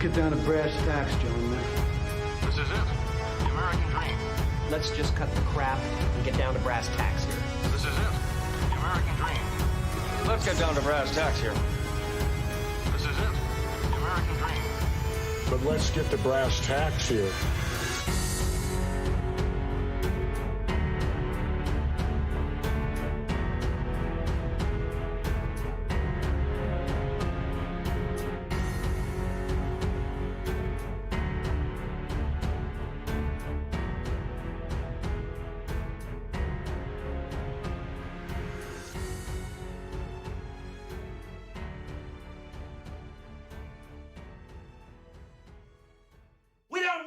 get down to brass tacks, gentlemen. This is it. The American dream. Let's just cut the crap and get down to brass tacks here. This is it. The American dream. Let's get down to brass tacks here. This is it. The American dream. But let's get to brass tacks here.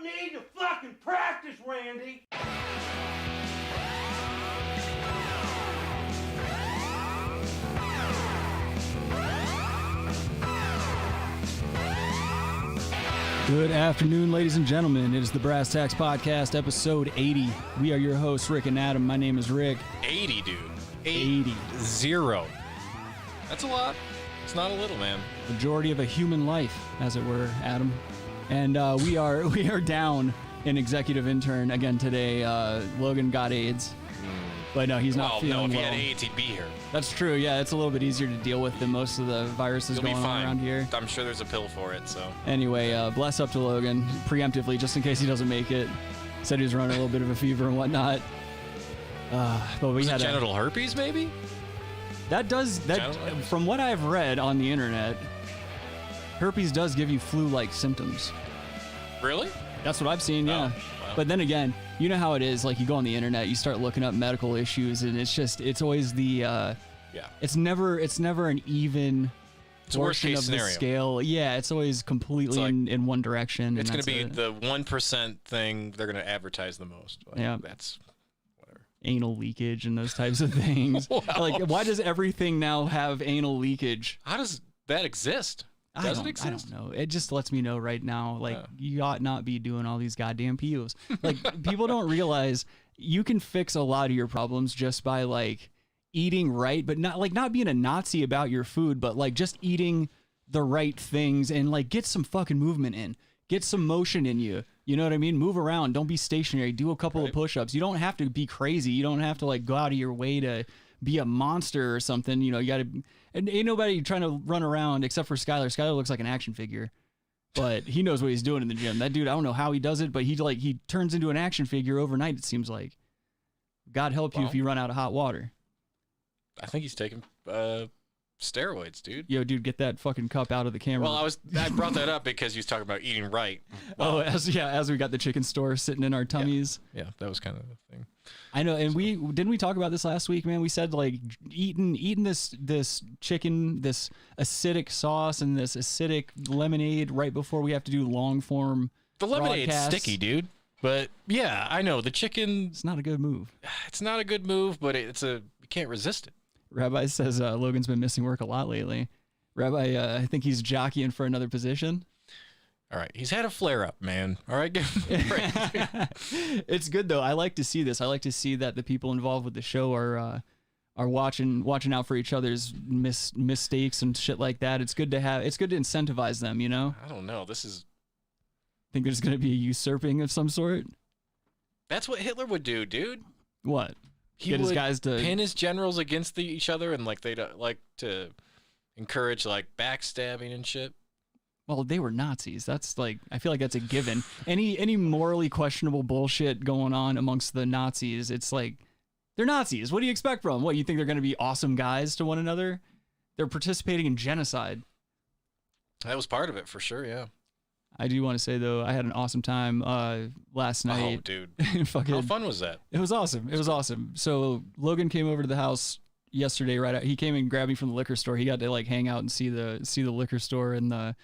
Need to fucking practice, Randy. Good afternoon, ladies and gentlemen. It is the Brass Tacks Podcast, episode 80. We are your hosts, Rick and Adam. My name is Rick. 80, dude. 80. That's a lot. It's not a little, man. Majority of a human life, as it were, Adam. And we are down an executive intern again today. Logan got AIDS, but no, he's not feeling well. Well, no, if he had AIDS, he'd be here. That's true. Yeah, it's a little bit easier to deal with than most of the viruses going on around here. I'm sure there's a pill for it. So anyway, bless up to Logan preemptively, just in case he doesn't make it. Said he was running a little bit of a fever and whatnot. But we had genital herpes, maybe. That from what I've read on the internet, herpes does give you flu-like symptoms. Really? That's what I've seen, yeah. Oh, wow. But then again, you know how it is. Like, you go on the internet, you start looking up medical issues, and it's always the it's never an even portion of the scale. Yeah, it's always completely in one direction. It's going to be the 1% thing they're going to advertise the most. Like, yeah, that's whatever. Anal leakage and those types of things. Wow. Like, why does everything now have anal leakage? How does that exist? Does it exist? I don't know. It just lets me know right now, like, you ought not be doing all these goddamn POs. Like, people don't realize you can fix a lot of your problems just by, like, eating right, but not being a Nazi about your food, but, like, just eating the right things and, like, get some fucking movement in. Get some motion in you. You know what I mean? Move around. Don't be stationary. Do a couple of push-ups. You don't have to be crazy. You don't have to, like, go out of your way to be a monster or something. You know, you got to... And ain't nobody trying to run around except for Skylar. Skylar looks like an action figure, but he knows what he's doing in the gym. That dude, I don't know how he does it, but he turns into an action figure overnight, it seems like. God help you if you run out of hot water. I think he's taking steroids, dude. Yo, dude, get that fucking cup out of the camera. Well, I brought that up because he was talking about eating right. Wow. Oh, as we got the chicken store sitting in our tummies. Yeah, that was kind of the thing. I know, and didn't we talk about this last week, man? We said, like, eating this chicken, this acidic sauce, and this acidic lemonade right before we have to do long form. The lemonade's sticky, dude. But yeah, I know the chicken. It's not a good move. It's not a good move, but you can't resist it. Rabbi says Logan's been missing work a lot lately. Rabbi, I think he's jockeying for another position. All right, he's had a flare-up, man. All right, it's good though. I like to see this. I like to see that the people involved with the show are watching out for each other's mistakes and shit like that. It's good to incentivize them. You know. I don't know. Think there's going to be a usurping of some sort. That's what Hitler would do, dude. What? He would his guys to pin his generals against each other, and like they'd like to encourage like backstabbing and shit. Well, they were Nazis. That's like, I feel like that's a given. Any morally questionable bullshit going on amongst the Nazis, it's like, they're Nazis. What do you expect from them? What, you think they're going to be awesome guys to one another? They're participating in genocide. That was part of it for sure, yeah. I do want to say, though, I had an awesome time last night. Oh, dude. How fun was that? It was awesome. It was awesome. So Logan came over to the house yesterday. He came and grabbed me from the liquor store. He got to like hang out and see the liquor store and the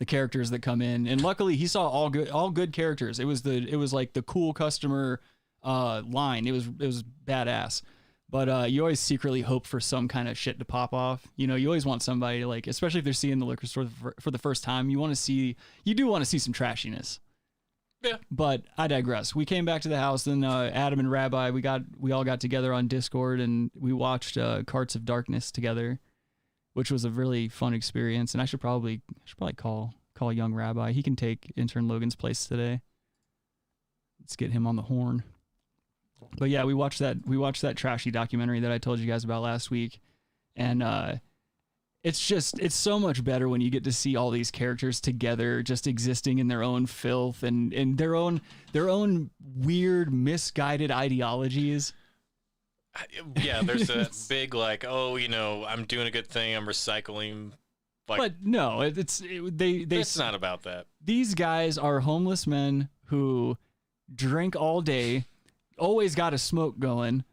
characters that come in. And luckily, he saw all good characters. It was like the cool customer line. It was badass. But you always secretly hope for some kind of shit to pop off. You know, you always want somebody to, like, especially if they're seeing the liquor store for the first time, you do want to see some trashiness. Yeah. But I digress. We came back to the house, then Adam and Rabbi, we all got together on Discord and we watched Carts of Darkness together, which was a really fun experience. And I should probably call call young Rabbi. He can take intern Logan's place today. Let's get him on the horn. But yeah, we watched that trashy documentary that I told you guys about last week, and it's so much better when you get to see all these characters together, just existing in their own filth and their own weird, misguided ideologies. Yeah, there's a big like, oh, I'm doing a good thing, I'm recycling. Like, but no, it's not about that. These guys are homeless men who drink all day, always got a smoke going,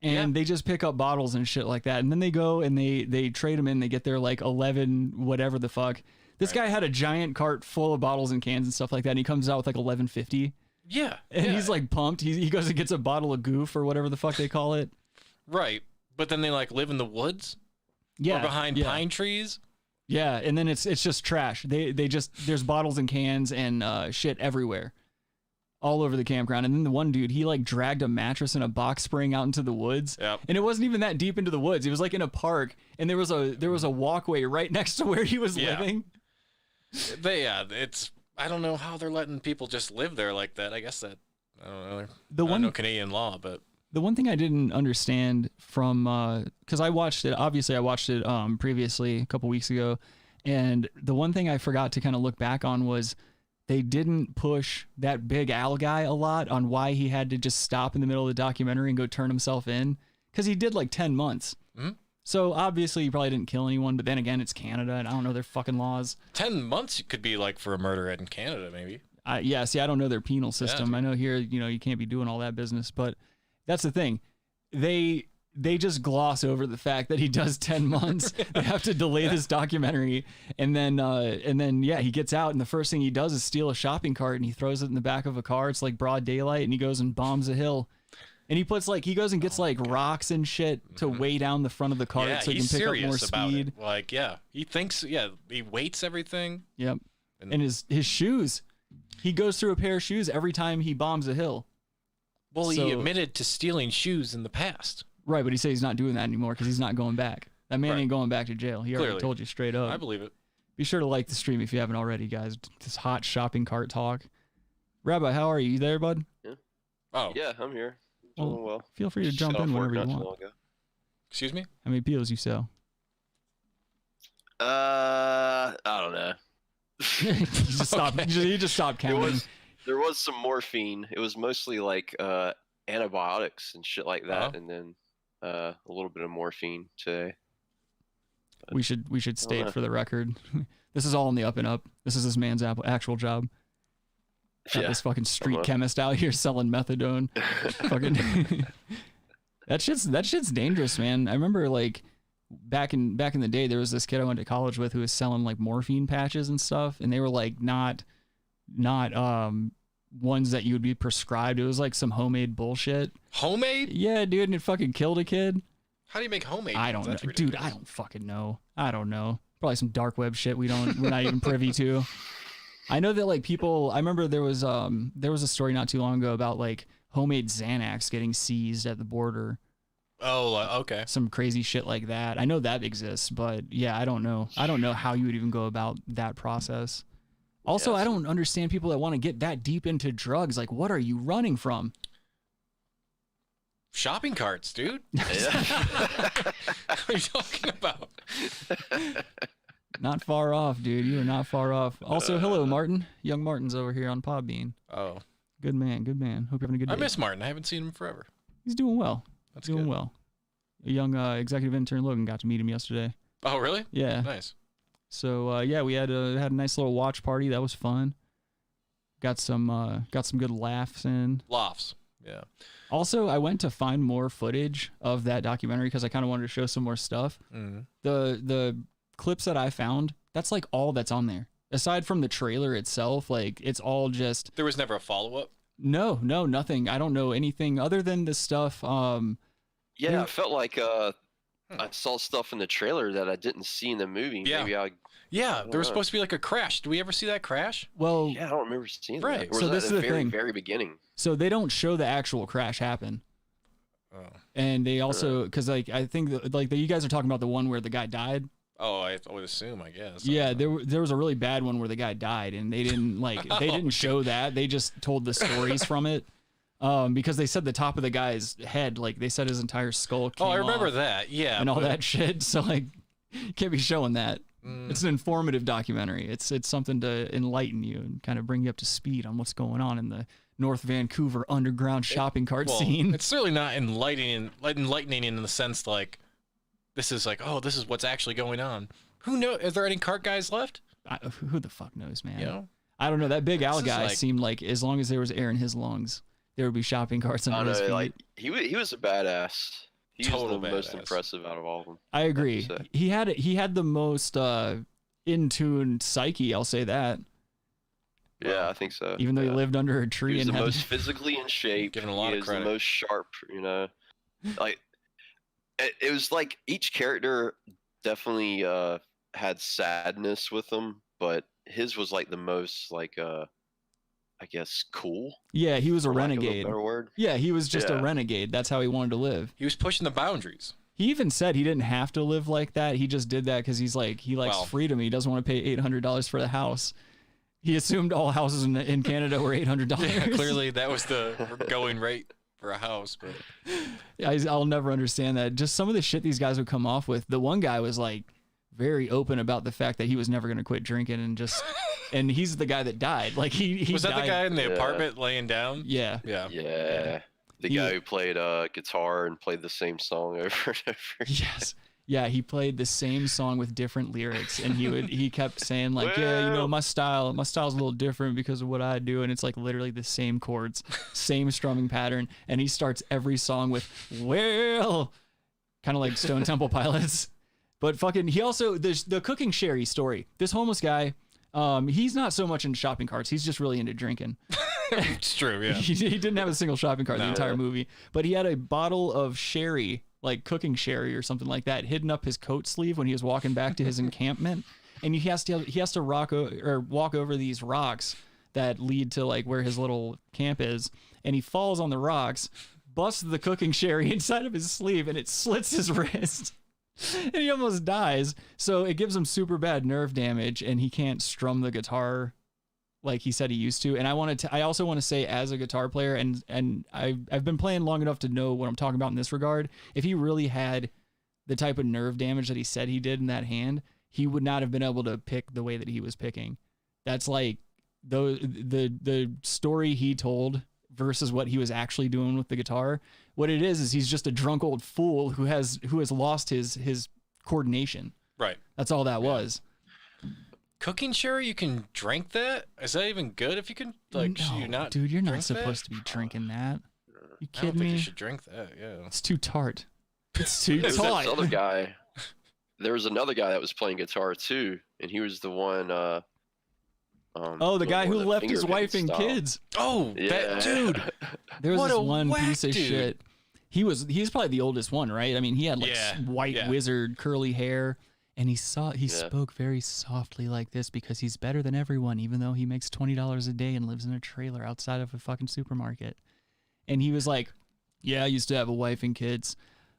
and they just pick up bottles and shit like that, and then they go and they trade them in. They get their like 11 whatever the fuck. This guy had a giant cart full of bottles and cans and stuff like that, and he comes out with like 11.50. Yeah, and he's like pumped. He goes and gets a bottle of Goof or whatever the fuck they call it. Right, but then they like live in the woods, or behind pine trees. Yeah, and then it's just trash. They just, there's bottles and cans and shit everywhere, all over the campground. And then the one dude, he like dragged a mattress and a box spring out into the woods. Yep. And it wasn't even that deep into the woods. It was like in a park, and there was a walkway right next to where he was living. I don't know how they're letting people just live there like that. I guess that, I don't know. I don't know Canadian law, but the one thing I didn't understand from, because I watched it previously a couple weeks ago, and the one thing I forgot to kind of look back on was they didn't push that Big Al guy a lot on why he had to just stop in the middle of the documentary and go turn himself in, because he did like 10 months. Mm-hmm. So obviously he probably didn't kill anyone, but then again, it's Canada, and I don't know their fucking laws. 10 months could be like for a murder in Canada, maybe. I don't know their penal system. I know here, you can't be doing all that business, but that's the thing. They just gloss over the fact that he does 10 months. They have to delay this documentary, and then he gets out, and the first thing he does is steal a shopping cart, and he throws it in the back of a car. It's like broad daylight, and he goes and bombs a hill. And he goes and gets like rocks and shit to weigh down the front of the cart so he can pick up more speed. Like, he thinks, he weights everything. Yep. And his shoes, he goes through a pair of shoes every time he bombs a hill. Well, he admitted to stealing shoes in the past. Right, but he said he's not doing that anymore because he's not going back. That man ain't going back to jail. He already told you straight up. I believe it. Be sure to like the stream if you haven't already, guys. This hot shopping cart talk. Rabbi, how are you? You there, bud? Yeah. Oh. Yeah, I'm here. Doing well. Feel free to jump in whenever you want. Excuse me? How many peels you sell? I don't know. you just stopped counting. There was some morphine. It was mostly like antibiotics and shit like that, and then a little bit of morphine today. We should state for the record, this is all in the up and up. This is this man's actual job. Got this fucking street chemist out here selling methadone. Fucking that shit's dangerous, man. I remember like back in the day, there was this kid I went to college with who was selling like morphine patches and stuff, and they were like not ones that you would be prescribed. It was like some homemade bullshit. Homemade? Yeah, dude, and it fucking killed a kid. How do you make homemade? I don't know, dude. I don't fucking know. I don't know. Probably some dark web shit we're not even privy to. I know that like people. I remember there was a story not too long ago about like homemade Xanax getting seized at the border. Oh, okay. Some crazy shit like that. I know that exists, but yeah, I don't know. I don't know how you would even go about that process. Also, I don't understand people that want to get that deep into drugs. Like, what are you running from? Shopping carts, dude. What are you talking about? Not far off, dude. You are not far off. Also, hello, Martin. Young Martin's over here on Podbean. Oh. Good man, good man. Hope you're having a good day. I miss Martin. I haven't seen him forever. He's doing well. That's doing good. well. A young executive intern Logan got to meet him yesterday. Oh, really? Yeah. Nice. So yeah, we had a nice little watch party. That was fun. Got some good laughs in. Laughs. Yeah. Also, I went to find more footage of that documentary because I kind of wanted to show some more stuff. Mm-hmm. The clips that I found, that's like all that's on there. Aside from the trailer itself, like it's all just. There was never a follow-up? No, nothing. I don't know anything other than this stuff. Yeah, I felt like I saw stuff in the trailer that I didn't see in the movie. Yeah. Maybe there was supposed to be like a crash. Did we ever see that crash? Well, yeah, I don't remember seeing that. Right. Or so was this that is the thing. Very beginning. So they don't show the actual crash happen. Oh. And they also, because like I think that, like you guys are talking about the one where the guy died. Oh, I would assume, I guess. Yeah, there was a really bad one where the guy died, and they didn't show that. They just told the stories from it, because they said the top of the guy's head, like they said his entire skull came I remember off that. Yeah, and all that shit. So like, you can't be showing that. It's an informative documentary. It's something to enlighten you and kind of bring you up to speed on what's going on in the North Vancouver underground shopping cart scene. It's certainly not enlightening in the sense like. This is like, oh, this is what's actually going on. Who knows? Is there any cart guys left? Who the fuck knows, man? You know? I don't know. That Big Al guy seemed like as long as there was air in his lungs, there would be shopping carts under his feet. Like he was a badass. He was the most badass. impressive out of all of them. I agree. He had the most in tune psyche. I'll say that. Yeah, I think so. Even though he lived under a tree he was and the had most physically in shape. Given a lot of credit. The most sharp. Like. It was like each character definitely had sadness with them, but his was like the most like I guess cool. Yeah, he was a renegade. Better word. Yeah, he was just a renegade. That's how he wanted to live. He was pushing the boundaries. He even said he didn't have to live like that. He just did that because he likes freedom. He doesn't want to pay $800 for the house. He assumed all houses in Canada were $800. Yeah, clearly that was the going rate for a house, but I'll never understand that. Just some of the shit these guys would come off with. The one guy was like very open about the fact that he was never going to quit drinking and he's the guy that died. Like he was that died. the guy in the apartment laying down? Yeah. The guy who played guitar and played the same song over and over. Yes. Yeah, he played the same song with different lyrics, and he kept saying like, my style's a little different because of what I do, and it's like literally the same chords, same strumming pattern, and he starts every song with kind of like Stone Temple Pilots, but fucking he also the cooking sherry story. This homeless guy, he's not so much into shopping carts, he's just really into drinking. It's true, yeah. He didn't have a single shopping cart the entire movie, but he had a bottle of sherry, like cooking sherry or something like that, hidden up his coat sleeve when he was walking back to his encampment, and he has to walk over these rocks that lead to like where his little camp is, and he falls on the rocks, busts the cooking sherry inside of his sleeve, and it slits his wrist. And he almost dies. So it gives him super bad nerve damage, and he can't strum the guitar like he said he used to. And I also want to say, as a guitar player, and I've been playing long enough to know what I'm talking about in this regard. If he really had the type of nerve damage that he said he did in that hand, he would not have been able to pick the way that he was picking. That's like the story he told versus what he was actually doing with the guitar. What it is he's just a drunk old fool who has lost his coordination. Right. That's all that was. Cooking sherry, you can drink that? Is that even good if you can, like, should you not dude, you're not drink supposed to be drinking that. You I don't kidding think me? you should drink that, yeah. It's too tart. It's too There was tart. this other guy. There was another guy that was playing guitar too, and he was the one. The guy who left his wife and kids. Oh, Yeah. that dude. There was What this a one whack piece of dude. shit. He's probably the oldest one, right? I mean, he had like white wizard curly hair, and he spoke very softly like this because he's better than everyone, even though he makes $20 a day and lives in a trailer outside of a fucking supermarket. And he was like, "Yeah, I used to have a wife and kids.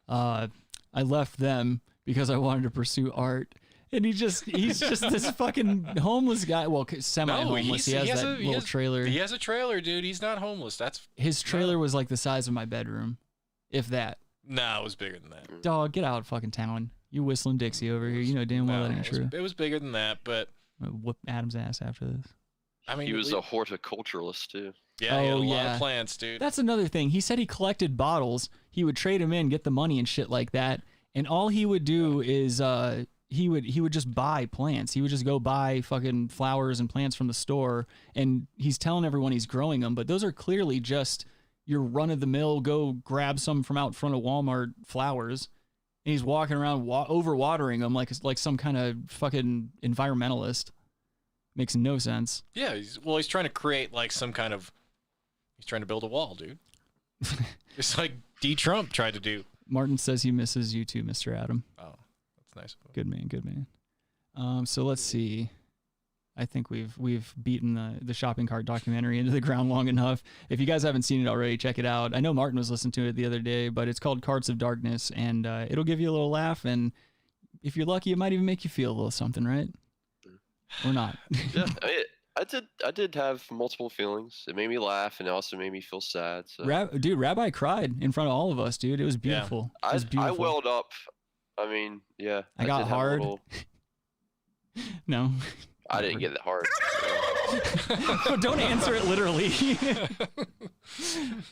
I left them because I wanted to pursue art." And he's just this fucking homeless guy. Well, semi-homeless. No, he has that little trailer. He has a trailer, dude. He's not homeless. His trailer was like the size of my bedroom, if that. No, it was bigger than that. Dog, get out of fucking town. You whistling Dixie over here. You know damn well that ain't true. It was bigger than that, but I'm gonna whoop Adam's ass after this. I mean, He was a horticulturalist too. Yeah, he had a lot of plants, dude. That's another thing. He said he collected bottles. He would trade them in, get the money and shit like that. And all he would do is he would just buy plants. He would just go buy fucking flowers and plants from the store, and he's telling everyone he's growing them, but those are clearly just your run-of-the-mill, go grab some from out front of Walmart flowers, and he's walking around over-watering them like some kind of fucking environmentalist. Makes no sense. Yeah, he's trying to create like some kind of... He's trying to build a wall, dude. It's like D. Trump tried to do. Martin says he misses you too, Mr. Adam. Oh, that's nice. Good man. So let's see. I think we've beaten the shopping cart documentary into the ground long enough. If you guys haven't seen it already, check it out. I know Martin was listening to it the other day, but it's called Carts of Darkness, and it'll give you a little laugh, and if you're lucky, it might even make you feel a little something, right? Or not. Yeah, I did have multiple feelings. It made me laugh, and it also made me feel sad. So. Dude, Rabbi cried in front of all of us, dude. It was beautiful. Yeah. It was beautiful. I welled up. I mean, yeah. I got did have a hard. little- No. I didn't get that hard. Don't answer it literally.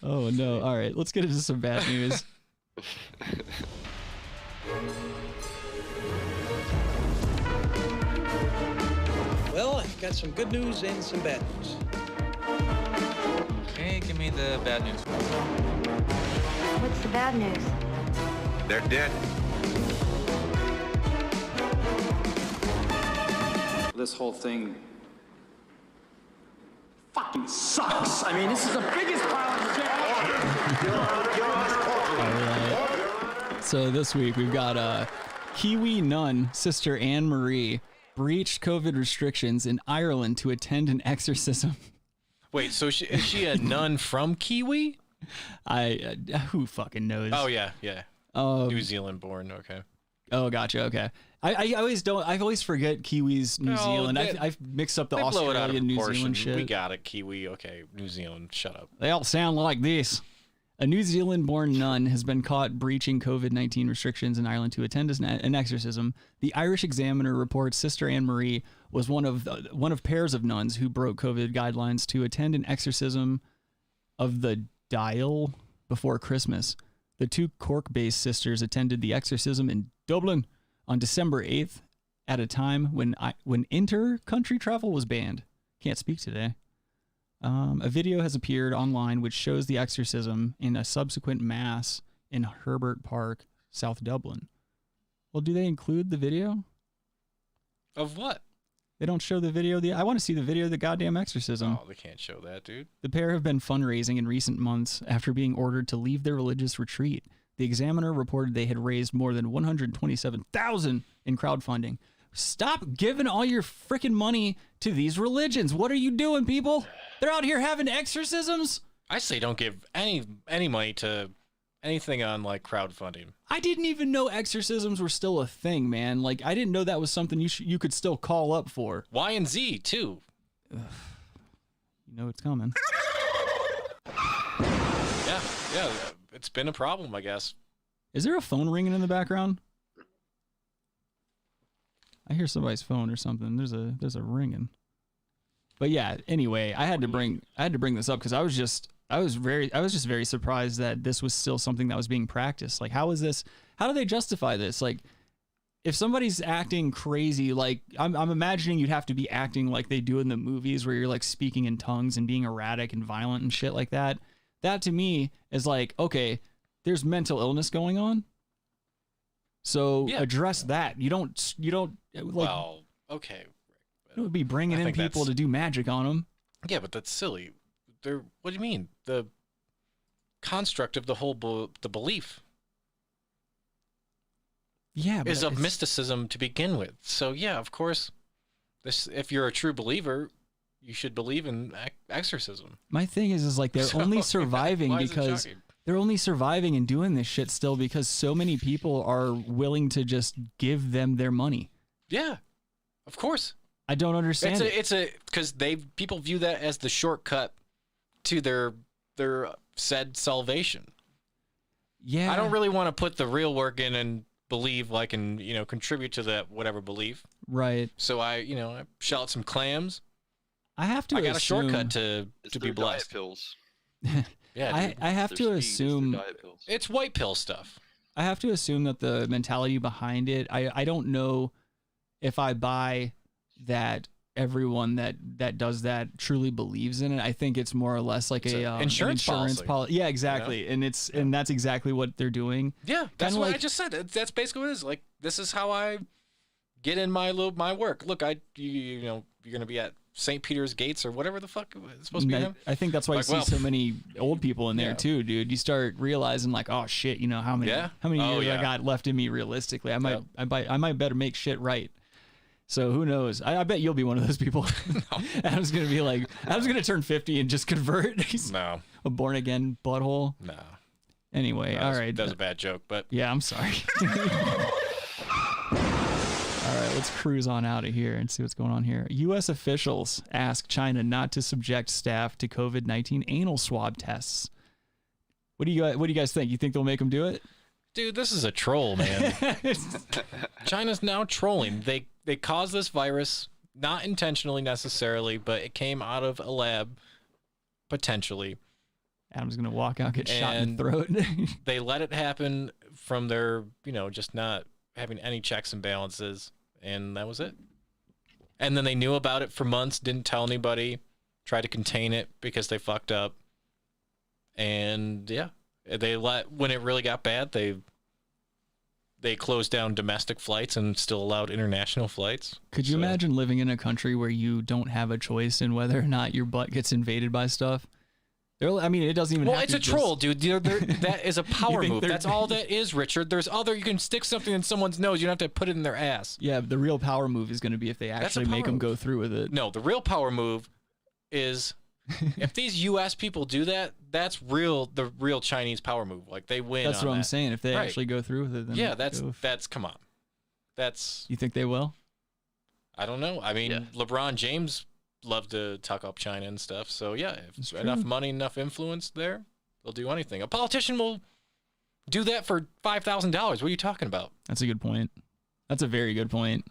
Oh, no. All right, let's get into some bad news. Well, I've got some good news and some bad news. Okay, give me the bad news. What's the bad news? They're dead. This whole thing fucking sucks. I mean, this is the biggest pile of shit ever. So this week we've got Kiwi nun, Sister Anne Marie, breached COVID restrictions in Ireland to attend an exorcism. Wait, so is she a nun from Kiwi? Who fucking knows? Oh yeah. New Zealand born. Okay. Oh, gotcha. Okay. I always forget Kiwi's New Zealand. I've mixed up the Australian New Zealand shit. We got it. Kiwi. Okay. New Zealand. Shut up. They all sound like this. A New Zealand-born nun has been caught breaching COVID-19 restrictions in Ireland to attend an exorcism. The Irish Examiner reports Sister Anne Marie was one of pairs of nuns who broke COVID guidelines to attend an exorcism of the Dial before Christmas. The two Cork-based sisters attended the exorcism in Dublin on December 8th at a time when inter-country travel was banned. Can't speak today. A video has appeared online which shows the exorcism in a subsequent mass in Herbert Park, South Dublin. Well, do they include the video? Of what? They don't show the video. I want to see the video of the goddamn exorcism. Oh, they can't show that, dude. The pair have been fundraising in recent months after being ordered to leave their religious retreat. The Examiner reported they had raised more than $127,000 in crowdfunding. Stop giving all your freaking money to these religions. What are you doing, people? They're out here having exorcisms. I say don't give any money to anything on like crowdfunding. I didn't even know exorcisms were still a thing, man. Like I didn't know that was something you could still call up for. Y and Z too. You know it's coming. Yeah. It's been a problem, I guess. Is there a phone ringing in the background? I hear somebody's phone or something. There's a ringing. But yeah, anyway, I had to bring this up because I was just very surprised that this was still something that was being practiced. Like how do they justify this? Like if somebody's acting crazy, like I'm imagining you'd have to be acting like they do in the movies where you're like speaking in tongues and being erratic and violent and shit like that. That to me is like, okay, there's mental illness going on. So address that. You don't like. Well, okay. It would be bringing in people to do magic on them. Yeah, but that's silly. What do you mean? The construct of the whole the belief. Yeah, but is of mysticism to begin with. So yeah, of course, if you're a true believer, you should believe in exorcism. My thing is like they're only surviving because they're only surviving and doing this shit still because so many people are willing to just give them their money. Yeah, of course. I don't understand. It's because people view that as the shortcut to their said salvation. Yeah, I don't really want to put the real work in and believe like and contribute to that whatever belief. Right. So I shell out some clams. I have to. I got a shortcut to be blessed. Diet pills. Yeah, I have to assume it's white pill stuff. I have to assume that the mentality behind it. I don't know if I buy that everyone that does that truly believes in it. I think it's more or less like an insurance policy. Yeah, exactly. And that's exactly what they're doing. Yeah, that's what I just said. That's basically what it is. Like this is how I get in my work. Look, you're gonna be at St. Peter's Gates or whatever the fuck it's supposed to be. I think that's why you see so many old people in there too, dude. You start realizing like, oh shit, how many years I got left in me realistically. I might better make shit right. So who knows? I bet you'll be one of those people. No. Adam's gonna turn 50 and just convert. He's no. A born again butthole. No. Anyway, all right. That was a bad joke, but yeah, I'm sorry. let's cruise on out of here and see what's going on here. U.S. officials ask China not to subject staff to COVID-19 anal swab tests. What do you guys think? You think they'll make them do it? Dude, this is a troll, man. China's now trolling. They caused this virus, not intentionally necessarily, but it came out of a lab, potentially. Adam's going to walk out, get shot in the throat. They let it happen from their, just not having any checks and balances, and that was it. And then they knew about it for months, didn't tell anybody, tried to contain it because they fucked up. And yeah, when it really got bad, they closed down domestic flights and still allowed international flights. Could you imagine living in a country where you don't have a choice in whether or not your butt gets invaded by stuff? I mean, it doesn't even. Well, have it's to a troll, dude. That is a power move. That's all that is, Richard. There's other. You can stick something in someone's nose. You don't have to put it in their ass. Yeah, the real power move is going to be if they actually make them go through with it. No, the real power move is if these U.S. people do that. That's the real Chinese power move. Like they win. That's what I'm saying. If they actually go through with it, then yeah, that's come on. That's. You think they will? I don't know. I mean, LeBron James love to talk up China and stuff. So yeah, if enough money, enough influence there, they'll do anything. A politician will do that for $5,000. What are you talking about? That's a good point. That's a very good point.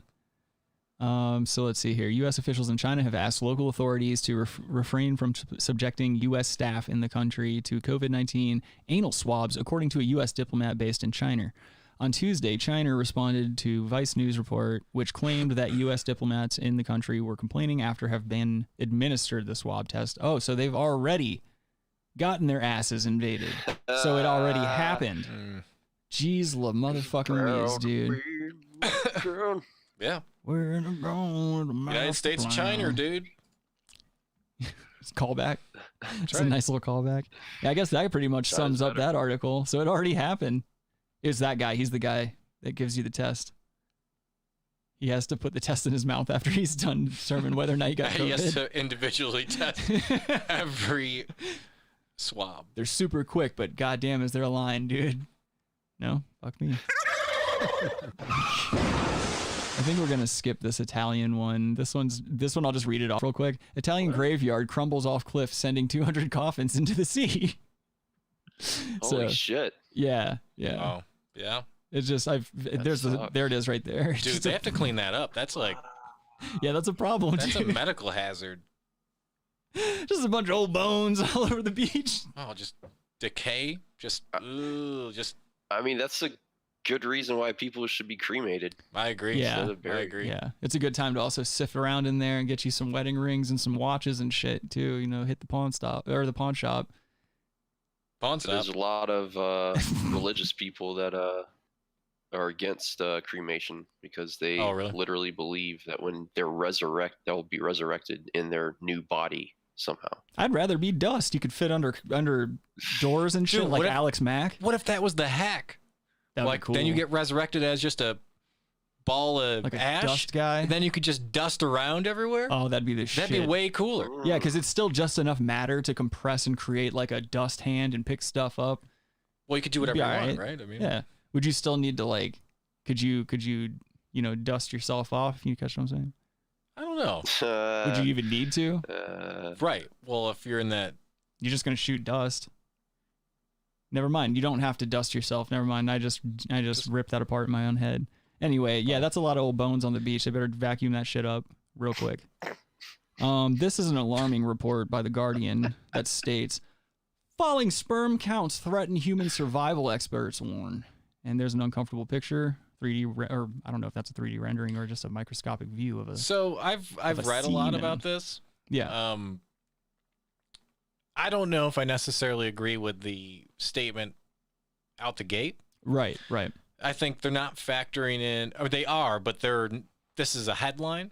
So let's see here. U.S. officials in China have asked local authorities to refrain from subjecting U.S. staff in the country to COVID-19 anal swabs, according to a U.S. diplomat based in China. On Tuesday, China responded to Vice News report, which claimed that U.S. diplomats in the country were complaining after have been administered the swab test. Oh, so they've already gotten their asses invaded. So it already happened. Jeez, motherfucking whiz, dude. Yeah. We're in the United States of China, dude. It's a callback. It's a nice little callback. Yeah, I guess that pretty much sums up that article. So it already happened. It's that guy. He's the guy that gives you the test. He has to put the test in his mouth after he's done to determine whether or not he got COVID. He has to individually test every swab. They're super quick, but goddamn, is there a line, dude? No? Fuck me. I think we're gonna skip this Italian one. This one I'll just read it off real quick. Italian graveyard crumbles off cliff, sending 200 coffins into the sea. Holy shit. Yeah. Oh, yeah. It's just there it is right there. Dude, they have to clean that up. That's like that's a problem. That's dude. a medical hazard. Just a bunch of old bones all over the beach. Oh, just decay. I mean, that's a good reason why people should be cremated. I agree. Yeah, I agree. Yeah, it's a good time to also sift around in there and get you some wedding rings and some watches and shit too. Hit the pawn shop. There's a lot of religious people that are against cremation because they literally believe that when they're they'll be resurrected in their new body somehow. I'd rather be dust. You could fit under doors and shit. Dude, like Alex Mack. What if that was the hack? That'd be cool. Then you get resurrected as just a ball of like ash. A dust guy. And then you could just dust around everywhere. Oh, that'd be the shit. That'd be way cooler. Yeah, because it's still just enough matter to compress and create like a dust hand and pick stuff up. Well, you could do whatever you want, right? I mean, yeah. Would you still need to could you dust yourself off? You catch what I'm saying? I don't know. Would you even need to? Right. Well, if you're in that, you're just gonna shoot dust. Never mind. You don't have to dust yourself. Never mind. I just ripped that apart in my own head. Anyway, yeah, that's a lot of old bones on the beach. They better vacuum that shit up real quick. This is an alarming report by The Guardian that states, falling sperm counts threaten human survival, experts warn. And there's an uncomfortable picture, 3D, or I don't know if that's a 3D rendering or just a microscopic view of a. So I've read a lot about this. Yeah. I don't know if I necessarily agree with the statement out the gate. Right. I think they're not factoring in, or they are, but this is a headline.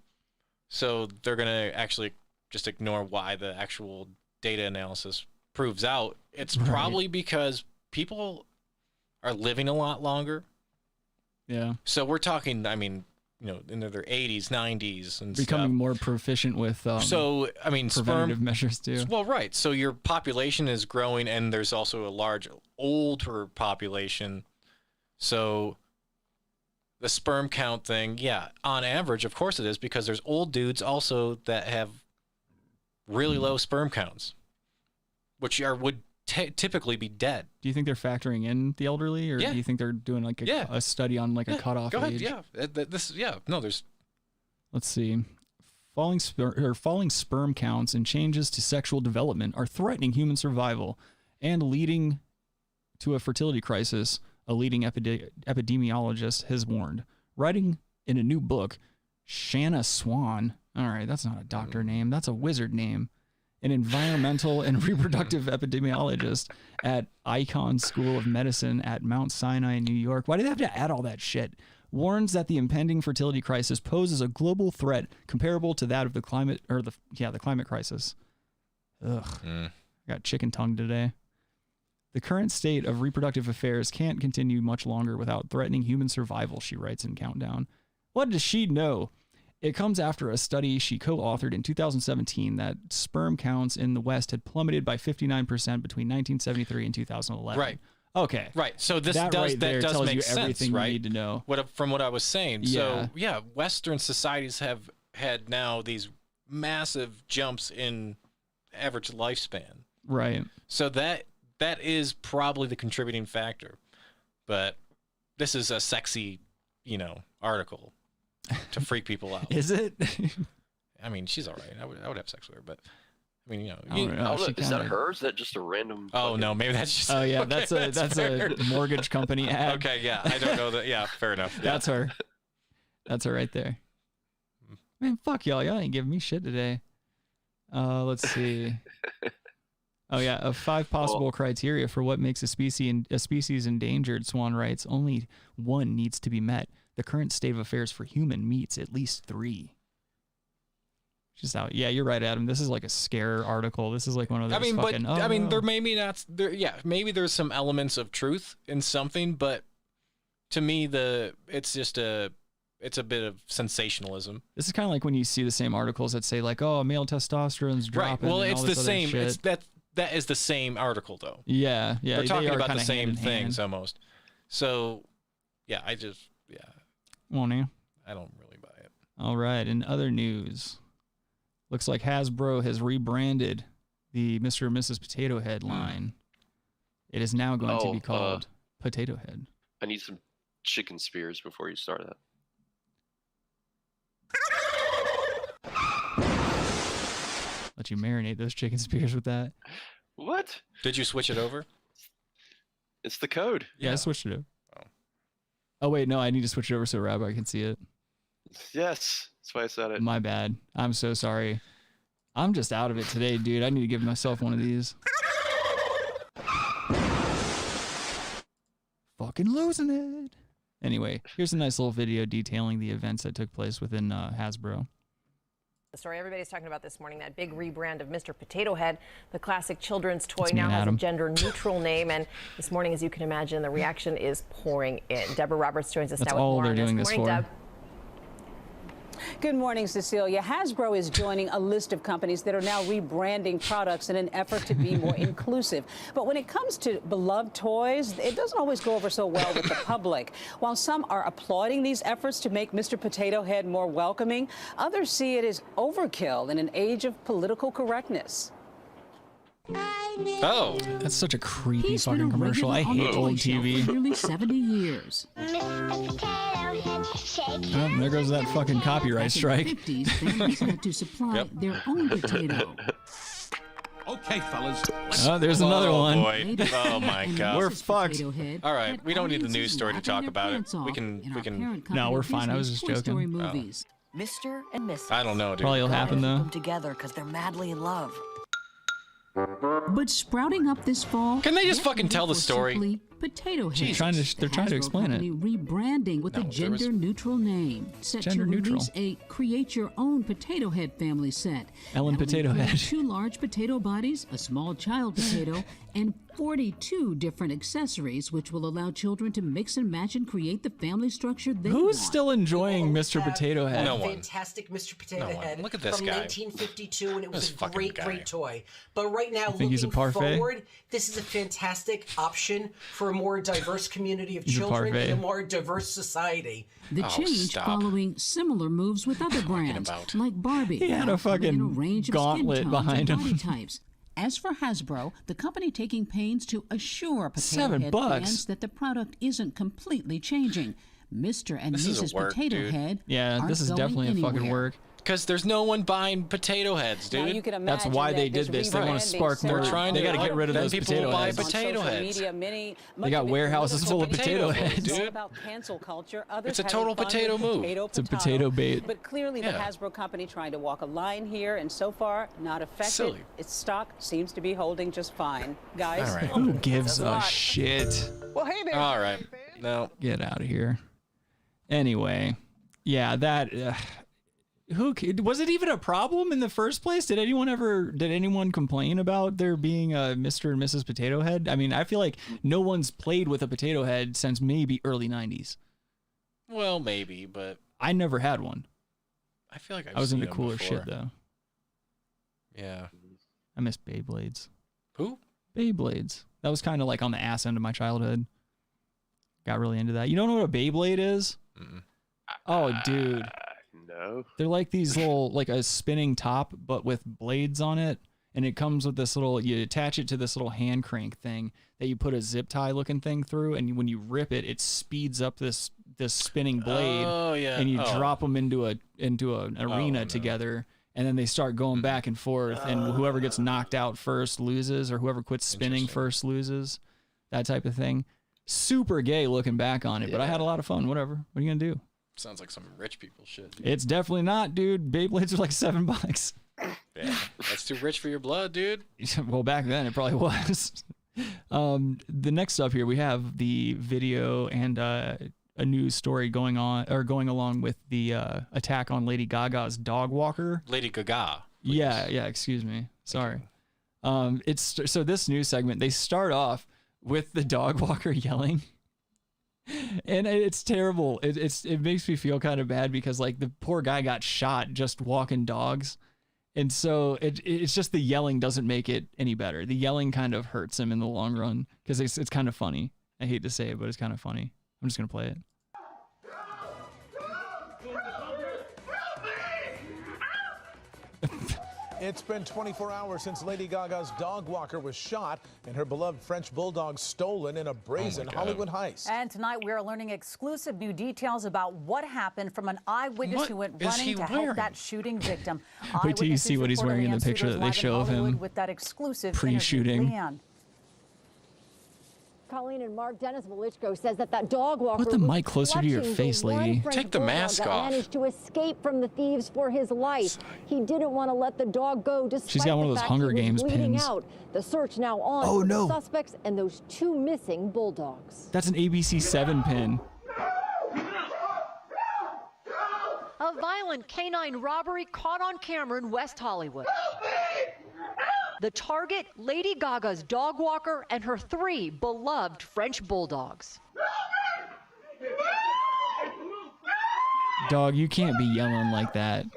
So they're going to actually just ignore why the actual data analysis proves out. It's probably because people are living a lot longer. Yeah. So we're talking, I mean, in their 80s, 90s, and becoming stuff. more proficient with preventative measures too. Well, right. So your population is growing, and there's also a large older population. So the sperm count thing, yeah, on average, of course it is, because there's old dudes also that have really low sperm counts, which would typically be dead. Do you think they're factoring in the elderly, or do you think they're doing like a study on like a cutoff age? Go ahead, there's. Let's see. Falling sperm counts and changes to sexual development are threatening human survival and leading to a fertility crisis, a leading epidemiologist has warned. Writing in a new book, Shanna Swan, all right, that's not a doctor name, that's a wizard name, an environmental and reproductive epidemiologist at Icahn School of Medicine at Mount Sinai, New York. Why do they have to add all that shit? Warns that the impending fertility crisis poses a global threat comparable to that of the climate crisis. Ugh. Got chicken tongue today. The current state of reproductive affairs can't continue much longer without threatening human survival, she writes in Countdown. What does she know? It comes after a study she co-authored in 2017 that sperm counts in the West had plummeted by 59% between 1973 and 2011. Right. Okay. Right. So this that does tells make you sense, everything right? you need to know. From what I was saying. Yeah. So yeah, Western societies have had now these massive jumps in average lifespan. Right. So that is probably the contributing factor. But this is a sexy, article to freak people out. Is it? I mean, she's all right. I would have sex with her, but I mean, is that her? Or is that just a random? Oh no, maybe that's just. Oh yeah, okay, that's a mortgage company ad. Okay, yeah, I don't know that. Yeah, fair enough. Yeah. That's her. That's her right there. Man, fuck y'all. Y'all ain't giving me shit today. Let's see. Oh yeah, of 5 possible criteria for what makes a species endangered, Swan writes, only one needs to be met. The current state of affairs for human meets at least 3. Just out. Yeah, you're right, Adam. This is like a scare article. This is like one of those. There maybe not. There, yeah, maybe there's some elements of truth in something, but to me, it's a bit of sensationalism. This is kind of like when you see the same articles that say like, oh, male testosterone's dropping. Right. Well, and it's all the this other same. shit. That is the same article though. Yeah. They're talking about the same hand in things hand. almost. So, yeah, Well, now. I don't really buy it. All right. In other news, looks like Hasbro has rebranded the Mr. and Mrs. Potato Head line. It is now going to be called Potato Head. I need some chicken spears before you start that. Let you marinate those chicken spears with that. What? Did you switch it over? It's the code. Yeah, I switched it over. Oh, wait, no, I need to switch it over so Rabbi can see it. Yes, that's why I said it. My bad. I'm so sorry. I'm just out of it today, dude. I need to give myself one of these. Fucking losing it. Anyway, here's a nice little video detailing the events that took place within Hasbro. The story everybody's talking about this morning, that big rebrand of Mr. Potato Head. The classic children's toy It's me now and has a Adam. gender-neutral name, and this morning, as you can imagine, the reaction is pouring in. Deborah Roberts joins us That's now with all more they're on this. doing Good this morning, for. Deb. Good morning, Cecilia. Hasbro is joining a list of companies that are now rebranding products in an effort to be more inclusive. But when it comes to beloved toys, it doesn't always go over so well with the public. While some are applauding these efforts to make Mr. Potato Head more welcoming, others see it as overkill in an age of political correctness. Oh, that's such a creepy fucking commercial. I hate old TV. For nearly 70 years. Oh, there goes that fucking copyright strike. In the 50s, families had to supply their own potato. Okay, fellas. Oh, there's another one. Boy. Oh my God. We're fucked. All right, we don't need the news story to talk about it. We can. No, we're fine. I was just joking. Mr. and Mrs. I don't know, dude. Probably will happen though. Them together because they're madly in love. But sprouting up this fall. Can they just fucking tell the story? Potato Head. They're trying to explain it. Rebranding with a gender-neutral name, set to release a create your own Potato Head family set. Ellen Potato Head. 2 large potato bodies, a small child potato, and 42 different accessories, which will allow children to mix and match and create the family structure they Who's want. still enjoying Mr. Potato Head? No one. Fantastic Mr. Potato Head Look at this from guy. 1952, and it was This a fucking great, guy. great toy. But right now, think he's a looking parfait? forward, this is a fantastic option for a more diverse community of He's a children parfait. and a more diverse society. The change following similar moves with other brands, like Barbie. He had a now coming in fucking range of gauntlet skin tones behind and him. body types. As for Hasbro, the company taking pains to assure Potato $7 Head fans that the product isn't completely changing. Mr. and This is a Mrs. work, Potato dude. Head Yeah, aren't this is going definitely a fucking anywhere. work. Because there's no one buying potato heads, Now, dude. you can That's imagine why they that did this. They want to spark more. They're trying They to got to get rid of then those people potato will buy heads. potato heads. Media, They got warehouses full of potato heads. It's all dude. about cancel culture. Others It's a having total fun potato with move. Potato, It's a potato bait. But clearly, the Yeah. Hasbro company trying to walk a line here, and so far not affected. Silly. Its stock seems to be holding just fine, guys. All right. Who gives a lot. shit? Well, hey there. All right. No. Get out of here. Anyway, yeah, that. Was it even a problem in the first place? Did anyone complain about there being a Mr. and Mrs. Potato Head? I mean, I feel like no one's played with a potato head since maybe early 90s. Well, maybe, but I never had one. I feel like I was into seen 'em cooler before. shit though. Yeah. I miss Beyblades. Who? Beyblades. That was kind of like on the ass end of my childhood. Got really into that. You don't know what a Beyblade is? Mm-mm. Oh, dude. No. They're like these little, like a spinning top, but with blades on it. And it comes with this little, you attach it to this little hand crank thing that you put a zip tie looking thing through. And when you rip it, it speeds up this spinning blade. Oh, yeah. And you Oh. drop them into an arena no. together. And then they start going back and forth. And whoever gets knocked out first loses, or whoever quits spinning first loses. That type of thing. Super gay looking back on it, but I had a lot of fun. Whatever. What are you going to do? Sounds like some rich people shit. It's definitely not, dude. Beyblades are like $7. Yeah, that's too rich for your blood, dude. Well, back then it probably was. The next up here we have the video and a news story going along with the attack on Lady Gaga's dog walker. Lady GaGa. Please. Yeah. Excuse me. Sorry. So this news segment, they start off with the dog walker yelling. And it's terrible. It makes me feel kind of bad because like the poor guy got shot just walking dogs. And so it's just the yelling doesn't make it any better. The yelling kind of hurts him in the long run because it's kind of funny. I hate to say it, but it's kind of funny. I'm just going to play it. It's been 24 hours since Lady Gaga's dog walker was shot and her beloved French bulldog stolen in a brazen Hollywood heist. And tonight we are learning exclusive new details about what happened from an eyewitness who went running to help that shooting victim. Wait till you see what he's wearing in the picture that they show of him with that exclusive pre-shooting. Leanne. Colleen and Mark Dennis Velichko says that dog walker Put the mic closer to your face, lady. Take the mask off. Managed to escape from the thieves for his life. He didn't want to let the dog go despite She's got one of the those fact Hunger he was Games bleeding pins. out. The search now on Oh, for no. the suspects and those 2 missing bulldogs. That's an ABC 7 pin. A violent canine robbery caught on camera in West Hollywood. The target, Lady Gaga's dog walker and her 3 beloved French bulldogs. Dog, you can't be yelling like that.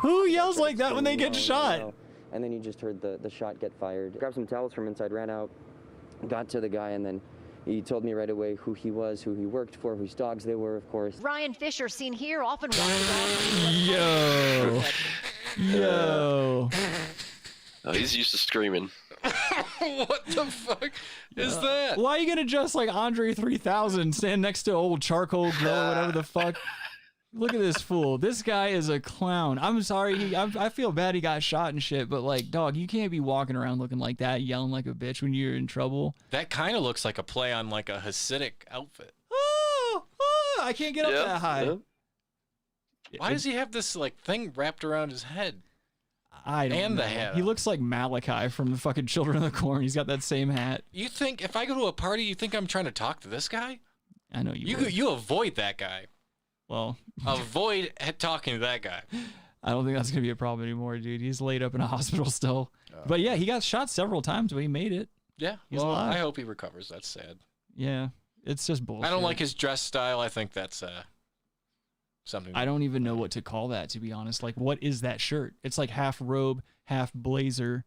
Who yells like that when they get shot? And then you just heard the shot get fired. Grabbed some towels from inside, ran out, got to the guy, and then he told me right away who he was, who he worked for, whose dogs they were, of course. Ryan Fisher, seen here, often walks Yo. Oh, he's used to screaming. What the fuck is that? Why are you gonna dress like Andre 3000, stand next to old charcoal grill or whatever the fuck? Look at this fool. This guy is a clown. I'm sorry. I feel bad he got shot and shit, but like, dog, you can't be walking around looking like that, yelling like a bitch when you're in trouble. That kind of looks like a play on like a Hasidic outfit. I can't get up that high. Yeah. Why does he have this like thing wrapped around his head? I don't And know. the hat. He looks like Malachi from the fucking Children of the Corn. He's got that same hat. You think if I go to a party, you think I'm trying to talk to this guy? I know you would. You avoid that guy. Well, avoid talking to that guy. I don't think that's gonna be a problem anymore, dude. He's laid up in a hospital still. But yeah, he got shot several times, but he made it. Yeah, He's alive. I hope he recovers. That's sad. Yeah, it's just bullshit. I don't like his dress style. I think that's something. I don't even know what to call that, to be honest. Like, what is that shirt? It's like half robe, half blazer.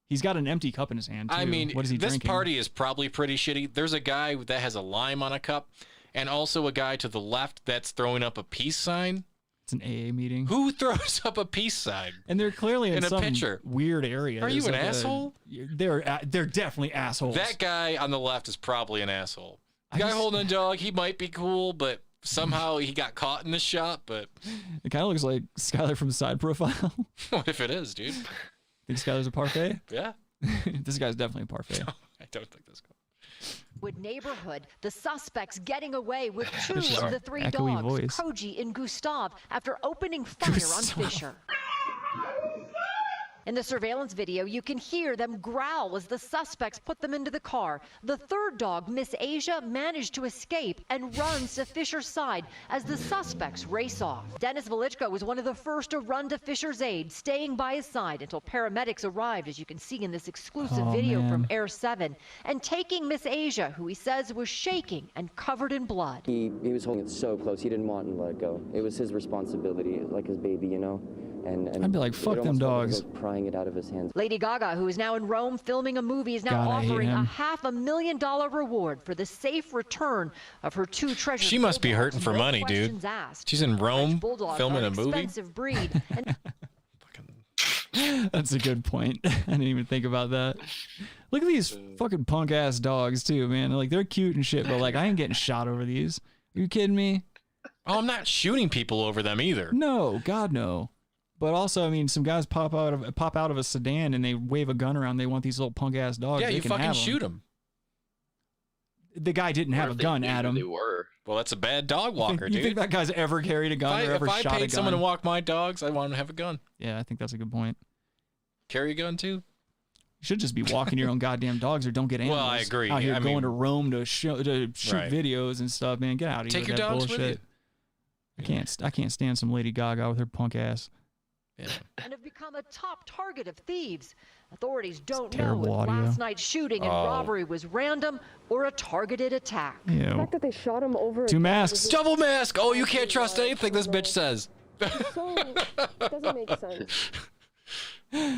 He's got an empty cup in his hand, too. I mean, what is he this drinking? party is probably pretty shitty. There's a guy that has a lime on a cup, and also a guy to the left that's throwing up a peace sign. It's an AA meeting. Who throws up a peace sign? And they're clearly in a some picture. Weird area. Are you There's an like asshole? They're definitely assholes. That guy on the left is probably an asshole. The guy holding a dog, he might be cool, but somehow he got caught in this shot. But it kind of looks like Skylar from Side Profile. what if it is, dude? Think Skylar's a parfait? Yeah. This guy's definitely a parfait. No, I don't think that's cool. Wood neighborhood, the suspects getting away with two This is of our the three echoey dogs, voice. Koji and Gustav, after opening fire on Fisher. In the surveillance video, you can hear them growl as the suspects put them into the car. The third dog, Miss Asia, managed to escape and runs to Fisher's side as the suspects race off. Dennis Velichko was one of the first to run to Fisher's aid, staying by his side until paramedics arrived, as you can see in this exclusive video from Air 7, and taking Miss Asia, who he says was shaking and covered in blood. He was holding it so close. He didn't want to let it go. It was his responsibility, like his baby, you know? And I'd be like, fuck them dogs. Prying it out of his hands. Lady GaGa, who is now in Rome filming a movie, is now God, I hate offering him. a $500,000 reward for the safe return of her two treasures. She must be hurting for No money, dude. questions asked. She's in Rome Bulldogs filming are a an movie. expensive breed. And That's a good point. I didn't even think about that. Look at these fucking punk ass dogs too, man. Like, they're cute and shit, but like, I ain't getting shot over these. Are you kidding me? Oh, I'm not shooting people over them either. No, God no. But also, I mean, some guys pop out of a sedan and they wave a gun around. They want these little punk ass dogs. Yeah, They you can fucking have 'em. shoot them. The guy didn't have a gun, Adam. They were. Well, that's a bad dog walker, You dude. think that guy's ever carried a gun or ever if I shot a gun? paid someone to walk my dogs, I want them to have a gun. Yeah, I think that's a good point. Carry a gun too? You should just be walking your own goddamn dogs or don't get animals. Well, I agree. Out here I going mean- to Rome to shoot Right. videos and stuff, man. Get out of here Take with your that dogs bullshit. with you. I can't stand some Lady Gaga with her punk ass. Yeah. and have become a top target of thieves. Authorities don't know terrible if audio. last night's shooting and robbery was random or a targeted attack. Ew. The fact that they shot him over. Two masks. Double mask! Oh, you can't trust anything this bitch says. So, it doesn't make sense.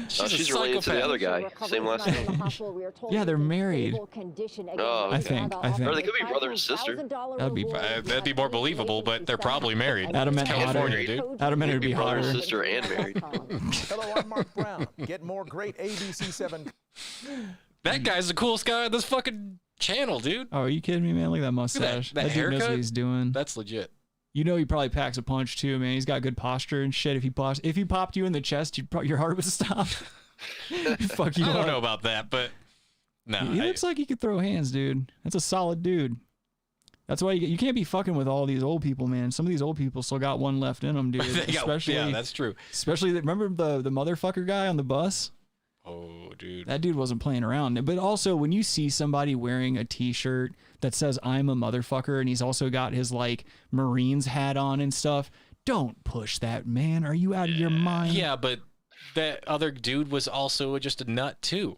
She's related to the other guy. Same last name. Yeah, they're married. Oh, I think. Or they could be brother and sister. That'd be more believable, but they're probably married. Adam meant California, hotter. dude. Adam meant it'd be Brother hotter. and sister and married. Hello, I'm Mark Brown. Get more great ABC7. That guy's the coolest guy on this fucking channel, dude. Oh, are you kidding me, man? Look at that Look at mustache. that That dude knows haircut. what he's doing. That's legit. You know he probably packs a punch too, man. He's got good posture and shit. If he popped you in the chest, your heart would stop. Fuck you I don't up. know about that, but no. He looks like he could throw hands, dude. That's a solid dude. That's why you can't be fucking with all these old people, man. Some of these old people still got one left in them, dude. Yeah, that's true. Especially remember the motherfucker guy on the bus? Oh, dude. That dude wasn't playing around. But also, when you see somebody wearing a T-shirt that says "I'm a motherfucker" and he's also got his like Marines hat on and stuff, don't push that, man. Are you out of your mind? Yeah, but that other dude was also just a nut too.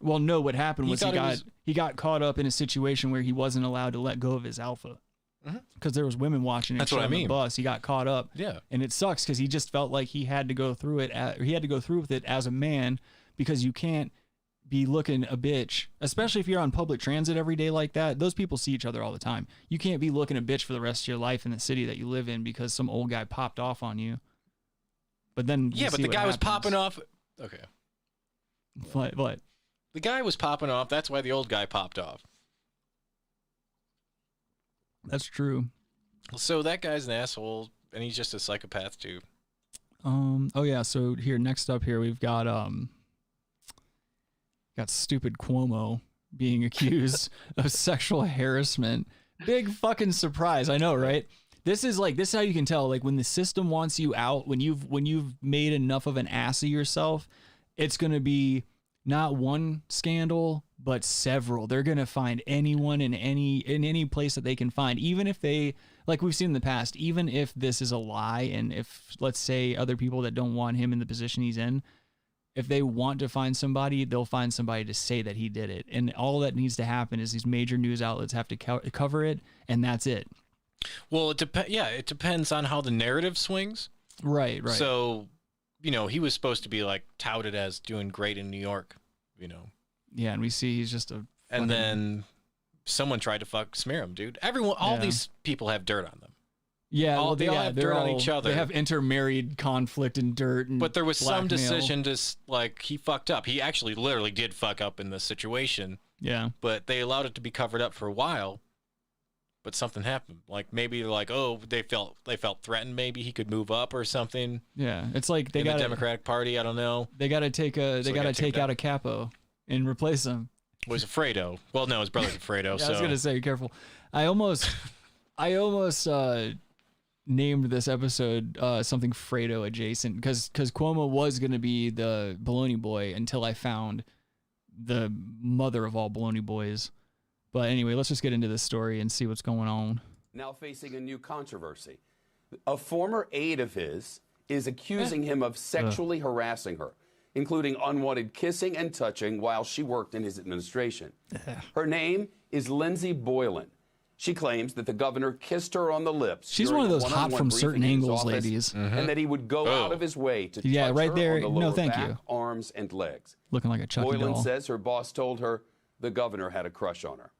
Well, no. What happened was thought he got caught up in a situation where he wasn't allowed to let go of his alpha. Because there was women watching and That's shit what I on the mean. bus. He got caught up. Yeah. And it sucks because he just felt like he had to go through it. He had to go through with it as a man because you can't be looking a bitch, especially if you're on public transit every day like that. Those people see each other all the time. You can't be looking a bitch for the rest of your life in the city that you live in because some old guy popped off on you. But then Yeah, but the guy was popping off. Okay. What? The guy was popping off. That's why the old guy popped off. That's true. So that guy's an asshole, and he's just a psychopath too. Oh yeah, so here next up here we've got stupid Cuomo being accused of sexual harassment. Big fucking surprise, I know, right? This is how you can tell, like, when the system wants you out, when you've made enough of an ass of yourself, it's gonna be not one scandal, but several. They're gonna find anyone in any place that they can find, even if they, like we've seen in the past, even if this is a lie, and if, let's say, other people that don't want him in the position he's in, if they want to find somebody, they'll find somebody to say that he did it. And all that needs to happen is these major news outlets have to cover it, and that's it. Well, it depends on how the narrative swings. Right. So, he was supposed to be like touted as doing great in New York, Yeah, and we see he's just a. And then someone tried to smear him, dude. These people have dirt on them. Yeah, they all have dirt on each other. They have intermarried conflict and dirt. And but there was blackmail. some decision to he fucked up. He actually literally did fuck up in the situation. Yeah. But they allowed it to be covered up for a while. But something happened. Like maybe they felt threatened. Maybe he could move up or something. Yeah, it's like they got the Democratic Party. I don't know. They got to take out a capo and replace him. Was Fredo? Well, no, his brother's Fredo. Yeah, so I was gonna say, careful. I almost named this episode something Fredo adjacent because Cuomo was gonna be the Bologna Boi until I found the mother of all Bologna Boys. But anyway, let's just get into this story and see what's going on. Now facing a new controversy. A former aide of his is accusing him of sexually harassing her, including unwanted kissing and touching while she worked in his administration. Her name is Lindsay Boylan. She claims that the governor kissed her on the lips. She's one of those hot from certain angles ladies. And that he would go out of his way to touch right her there. on the lower No, thank back, you. arms, and legs. Looking like a Chucky Boylan doll. says her boss told her the governor had a crush on her.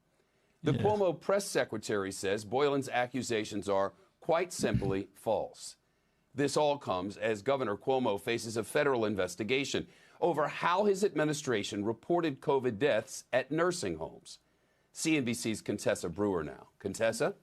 The Cuomo press secretary says Boylan's accusations are, quite simply, false. This all comes as Governor Cuomo faces a federal investigation over how his administration reported COVID deaths at nursing homes. CNBC's Contessa Brewer now. Contessa?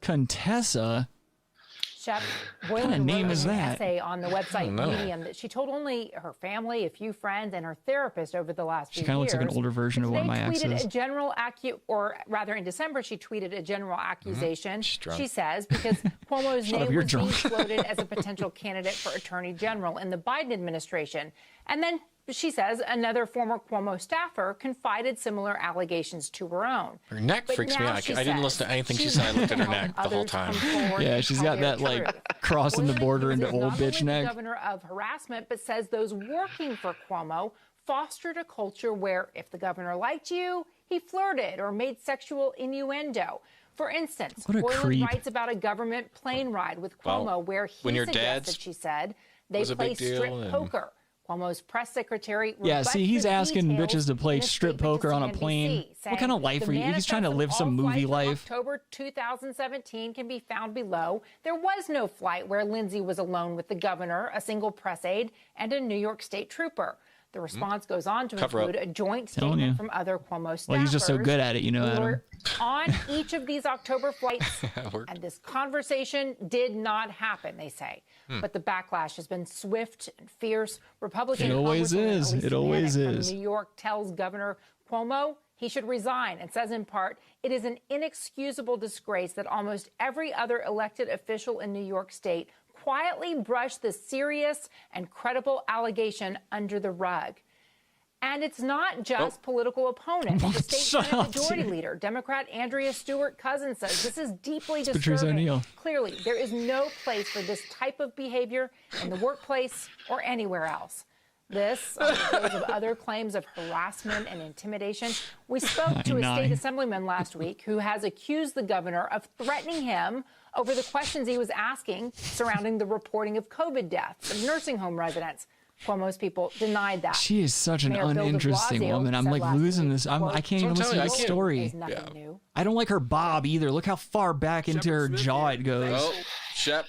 Shep, What kind of name is an that? essay on the website Medium that she told only her family, a few friends, and her therapist over the last few years. She kind of looks like an older version of one of my tweeted exes. a general in December, she tweeted a general accusation. She says because Cuomo's name was being floated as a potential candidate for attorney general in the Biden administration, and then she says another former Cuomo staffer confided similar allegations to her own. Her neck freaks me out. I didn't listen to anything she said. I looked at her neck the whole time. Yeah, she's got that crossing the border into old bitch neck. The governor of harassment, but says those working for Cuomo fostered a culture where if the governor liked you, he flirted or made sexual innuendo. For instance, Boylan writes about a government plane ride with Cuomo where he suggested, she said, they play strip poker. Cuomo's press secretary. He's asking bitches to play strip poker on a plane. What kind of life are you? He's trying to live some movie life. October 2017 can be found below. There was no flight where Lindsay was alone with the governor, a single press aide, and a New York State trooper. The response goes on to include a joint statement from other Cuomo staffers. Well, he's just so good at it, Adam. On each of these October flights, and this conversation did not happen, they say. But the backlash has been swift and fierce. Republican It always is. It always is. New York tells Governor Cuomo he should resign and says in part, it is an inexcusable disgrace that almost every other elected official in New York State quietly brushed this serious and credible allegation under the rug. And it's not just political opponents. The state Senate Majority Leader, Democrat Andrea Stewart-Cousins, says this is deeply disturbing. Clearly, there is no place for this type of behavior in the workplace or anywhere else. This, on the heels of other claims of harassment and intimidation. We spoke to a state assemblyman last week who has accused the governor of threatening him over the questions he was asking surrounding the reporting of COVID deaths of nursing home residents. Cuomo's people denied that. She is such an uninteresting woman. I'm like losing this. I can't even listen to this story. I don't like her bob either. Look how far back into her jaw it goes. Oh, Shep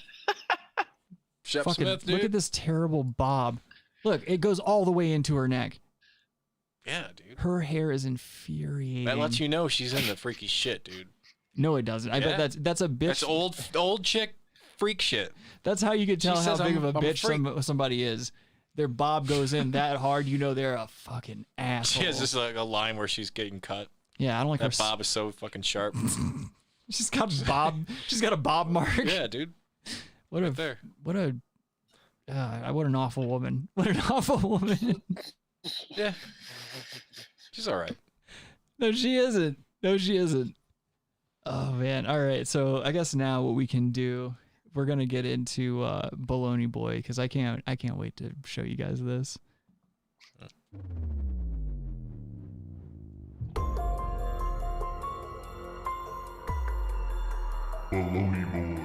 Smith, dude. Look at this terrible bob. Look, it goes all the way into her neck. Yeah, dude. Her hair is infuriating. That lets you know she's into freaky shit, dude. No, it doesn't. I bet that's a bitch. That's old chick freak shit. That's how you can tell how big of a bitch somebody is. Their bob goes in that hard, they're a fucking asshole. She has this like a line where she's getting cut. Yeah, I don't like that bob is so fucking sharp. She's got bob. She's got a bob mark. Yeah, dude. What an awful woman. What an awful woman. Yeah. She's all right. No, she isn't. No, she isn't. Oh man. All right. So I guess now what we can do, we're gonna get into Bologna Boi because I can't wait to show you guys this. Bologna Boys.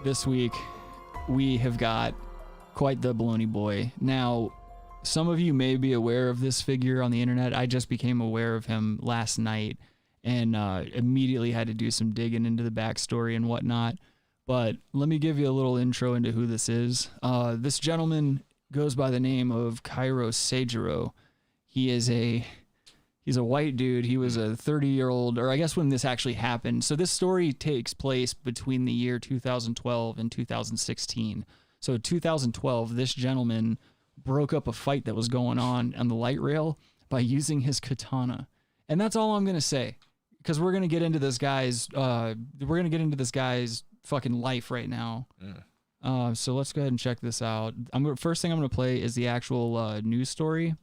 This week, we have got quite the Bologna Boi. Now, some of you may be aware of this figure on the internet. I just became aware of him last night and immediately had to do some digging into the backstory and whatnot. But let me give you a little intro into who this is. This gentleman goes by the name of Kairo Seijuro. He's a white dude. He was a 30-year-old, or I guess when this actually happened. So this story takes place between the year 2012 and 2016. So 2012, this gentleman broke up a fight that was going on the light rail by using his katana. And that's all I'm going to say, because we're going to get into this guy's fucking life right now. So let's go ahead and check this out. First thing I'm going to play is the actual news story.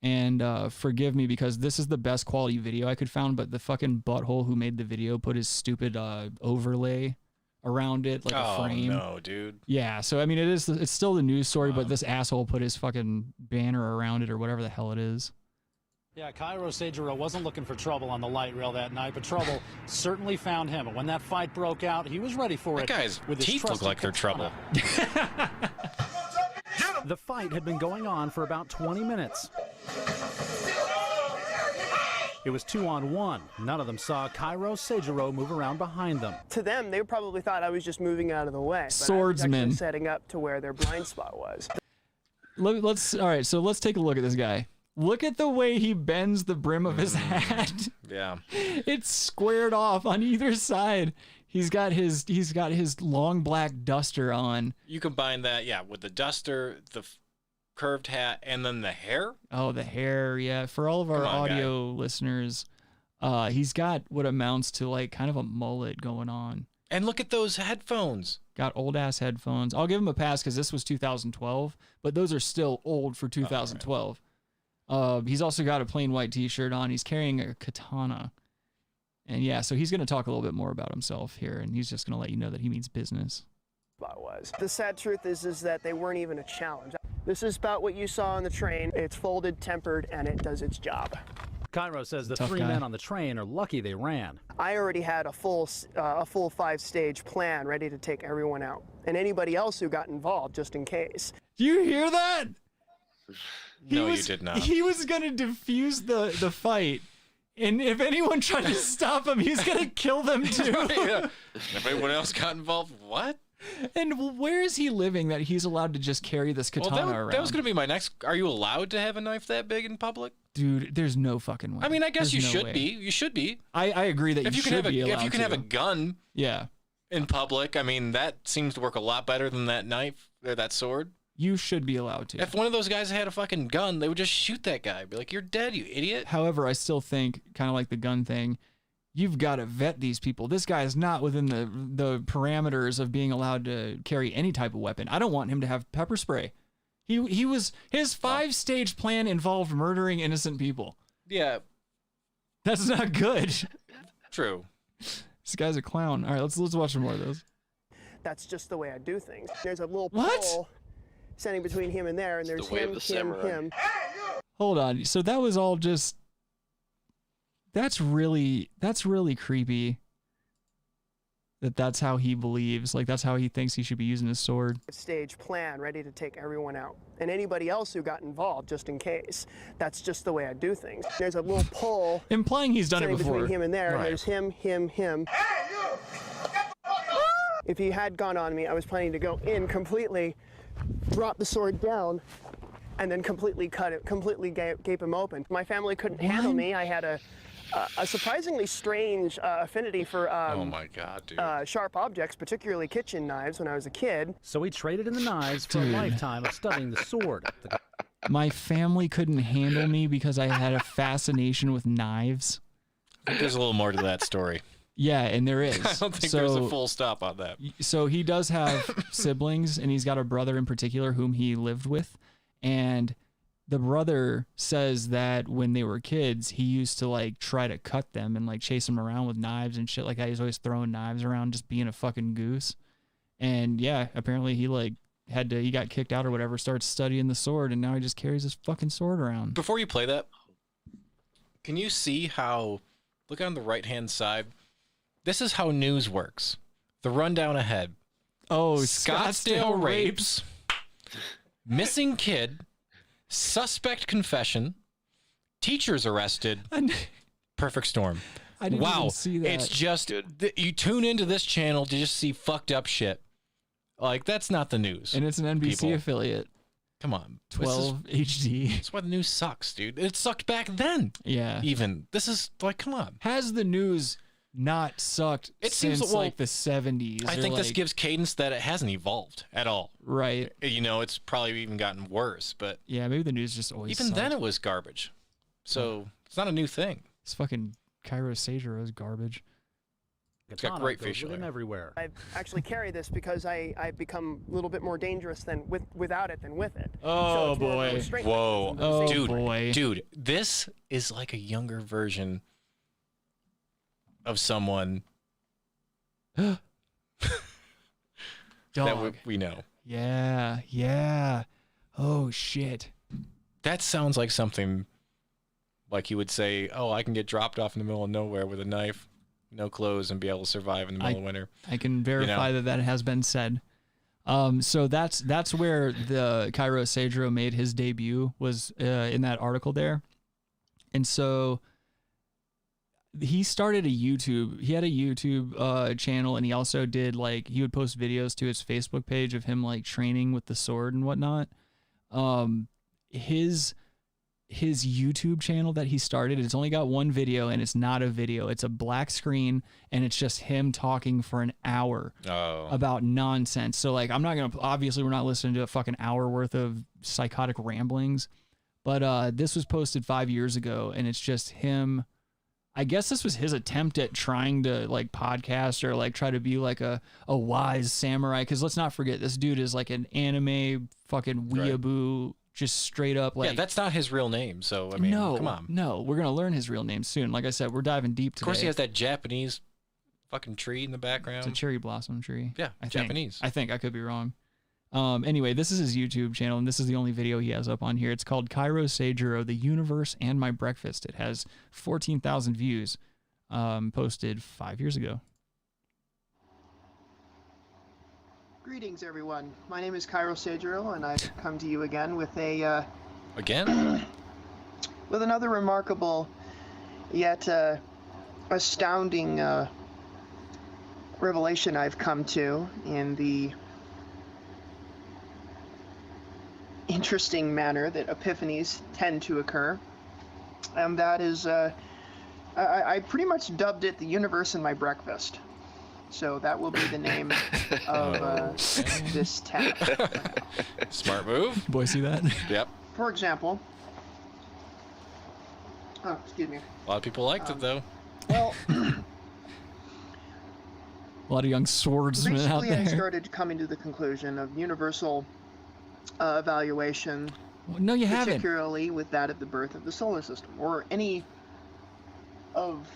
And forgive me because this is the best quality video I could find, but the fucking butthole who made the video put his stupid overlay around it like a frame. Oh no, dude. Yeah, so I mean it's still the news story, but this asshole put his fucking banner around it or whatever the hell it is. Yeah, Kairo Seijuro wasn't looking for trouble on the light rail that night, but trouble certainly found him. And when that fight broke out, he was ready for it. That guy's with his teeth look like they're trouble. The fight had been going on for about 20 minutes. It was 2-on-1. None of them saw Kairo Seijuro move around behind them. To them, they probably thought I was just moving out of the way. Swordsman. But I was actually setting up to where their blind spot was. All right, so let's take a look at this guy. Look at the way he bends the brim of his hat. Yeah. It's squared off on either side. He's got his long black duster on. You combine that, with the duster, the curved hat, and then the hair. Oh, the hair, yeah. For all of our audio listeners, he's got what amounts to like kind of a mullet going on. And look at those headphones. Got old ass headphones. I'll give him a pass because this was 2012, but those are still old for 2012. He's also got a plain white t-shirt on. He's carrying a katana. And yeah, so he's going to talk a little bit more about himself here, and he's just going to let you know that he means business. The sad truth is that they weren't even a challenge. This is about what you saw on the train. It's folded, tempered, and it does its job. Kairo says the three men on the train are lucky they ran. I already had a full 5-stage plan ready to take everyone out, and anybody else who got involved, just in case. Do you hear that? No, you did not. He was going to defuse the fight. And if anyone tried to stop him, he's going to kill them too. Yeah. If anyone else got involved, what? And where is he living that he's allowed to just carry this katana around? That was going to be my next. Are you allowed to have a knife that big in public? Dude, there's no fucking way. I mean, I guess There's you no should way. be. You should be. I agree that you should be allowed If you can to. have a gun in public, I mean, that seems to work a lot better than that knife or that sword. You should be allowed to. If one of those guys had a fucking gun, they would just shoot that guy. Be like, you're dead, you idiot. However, I still think, kind of like the gun thing, you've got to vet these people. This guy is not within the parameters of being allowed to carry any type of weapon. I don't want him to have pepper spray. His 5-stage plan involved murdering innocent people. Yeah. That's not good. True. This guy's a clown. All right, let's watch some more of those. That's just the way I do things. There's a little pole standing between him and there, and there's him. Hold on. So that was all just... That's really creepy. That's how he believes. Like, that's how he thinks he should be using his sword. Stage plan ready to take everyone out, and anybody else who got involved, just in case. That's just the way I do things. There's a little pole implying he's done it before. Between him and there, Right. and there's him. If he had gone on me, I was planning to go in completely, drop the sword down, and then completely cut it, completely gape him open. My family couldn't handle me. I had a surprisingly strange affinity for oh my God, dude. Sharp objects, particularly kitchen knives, when I was a kid. So he traded in the knives for a lifetime of studying the sword. My family couldn't handle me because I had a fascination with knives. I think there's a little more to that story. Yeah, and there is. I don't think there's a full stop on that. So he does have siblings, and he's got a brother in particular whom he lived with. And the brother says that when they were kids, he used to like try to cut them and like chase them around with knives and shit like that. He's always throwing knives around, just being a fucking goose. And yeah, apparently he like he got kicked out or whatever, starts studying the sword, and now he just carries his fucking sword around. Before you play that, can you see how, look on the right-hand side, this is how news works. The rundown ahead. Oh, Scottsdale rapes, missing kid, suspect confession, teachers arrested, perfect storm. I didn't even see that. It's just, you tune into this channel to just see fucked up shit. Like, that's not the news. And it's an NBC affiliate. Come on. 12 HD. That's why the news sucks, dude. It sucked back then. Yeah. Even. This is, like, come on. Has the news not sucked since like the 70s? I think this gives cadence that it hasn't evolved at all. Right. You know, it's probably even gotten worse, but... Yeah, maybe the news just always Even sucked. then it was garbage. So, it's not a new thing. It's fucking Kairo Seijuro is garbage. It's got great facial hair. everywhere. I actually carry this because I've become a little bit more dangerous without it than with it. Oh, it's more of a boy. restraint Whoa. mechanism than a safety dude, brake. dude, this is like a younger version of someone that Dog. we know. Yeah, yeah. Oh, shit. That sounds like something like you would say, oh, I can get dropped off in the middle of nowhere with a knife, no clothes, and be able to survive in the middle of winter. I can verify that has been said. So that's where the Kairo Seijuro made his debut, was in that article there. And so he started he had a YouTube channel, and he also did he would post videos to his Facebook page of him like training with the sword and whatnot. His YouTube channel that he started, it's only got one video, and it's not a video. It's a black screen, and it's just him talking for an hour about nonsense. So like, obviously we're not listening to a fucking hour worth of psychotic ramblings, but this was posted 5 years ago, and it's just him. I guess this was his attempt at trying to like podcast or like try to be like a wise samurai. Cause let's not forget, this dude is like an anime fucking weeaboo. Just straight up like... Yeah, that's not his real name, so, I mean, come on. No, we're going to learn his real name soon. Like I said, we're diving deep today. Of course he has that Japanese fucking tree in the background. It's a cherry blossom tree. Yeah, Japanese. I think. I could be wrong. Anyway, this is his YouTube channel, and this is the only video he has up on here. It's called Kairo Seijuro, The Universe and My Breakfast. It has 14,000 views, posted 5 years ago. Greetings, everyone. My name is Kairo Seijuro, and I've come to you again with a with another remarkable yet astounding revelation I've come to in the interesting manner that epiphanies tend to occur, and that is I pretty much dubbed it the universe and my breakfast. So that will be the name of this tab. Smart move. Boy, see that? Yep. For example, excuse me. A lot of people liked it, though. Well, a lot of young swordsmen out basically there. I started coming to the conclusion of universal evaluation. No, you haven't. Particularly with that of the birth of the solar system, or any of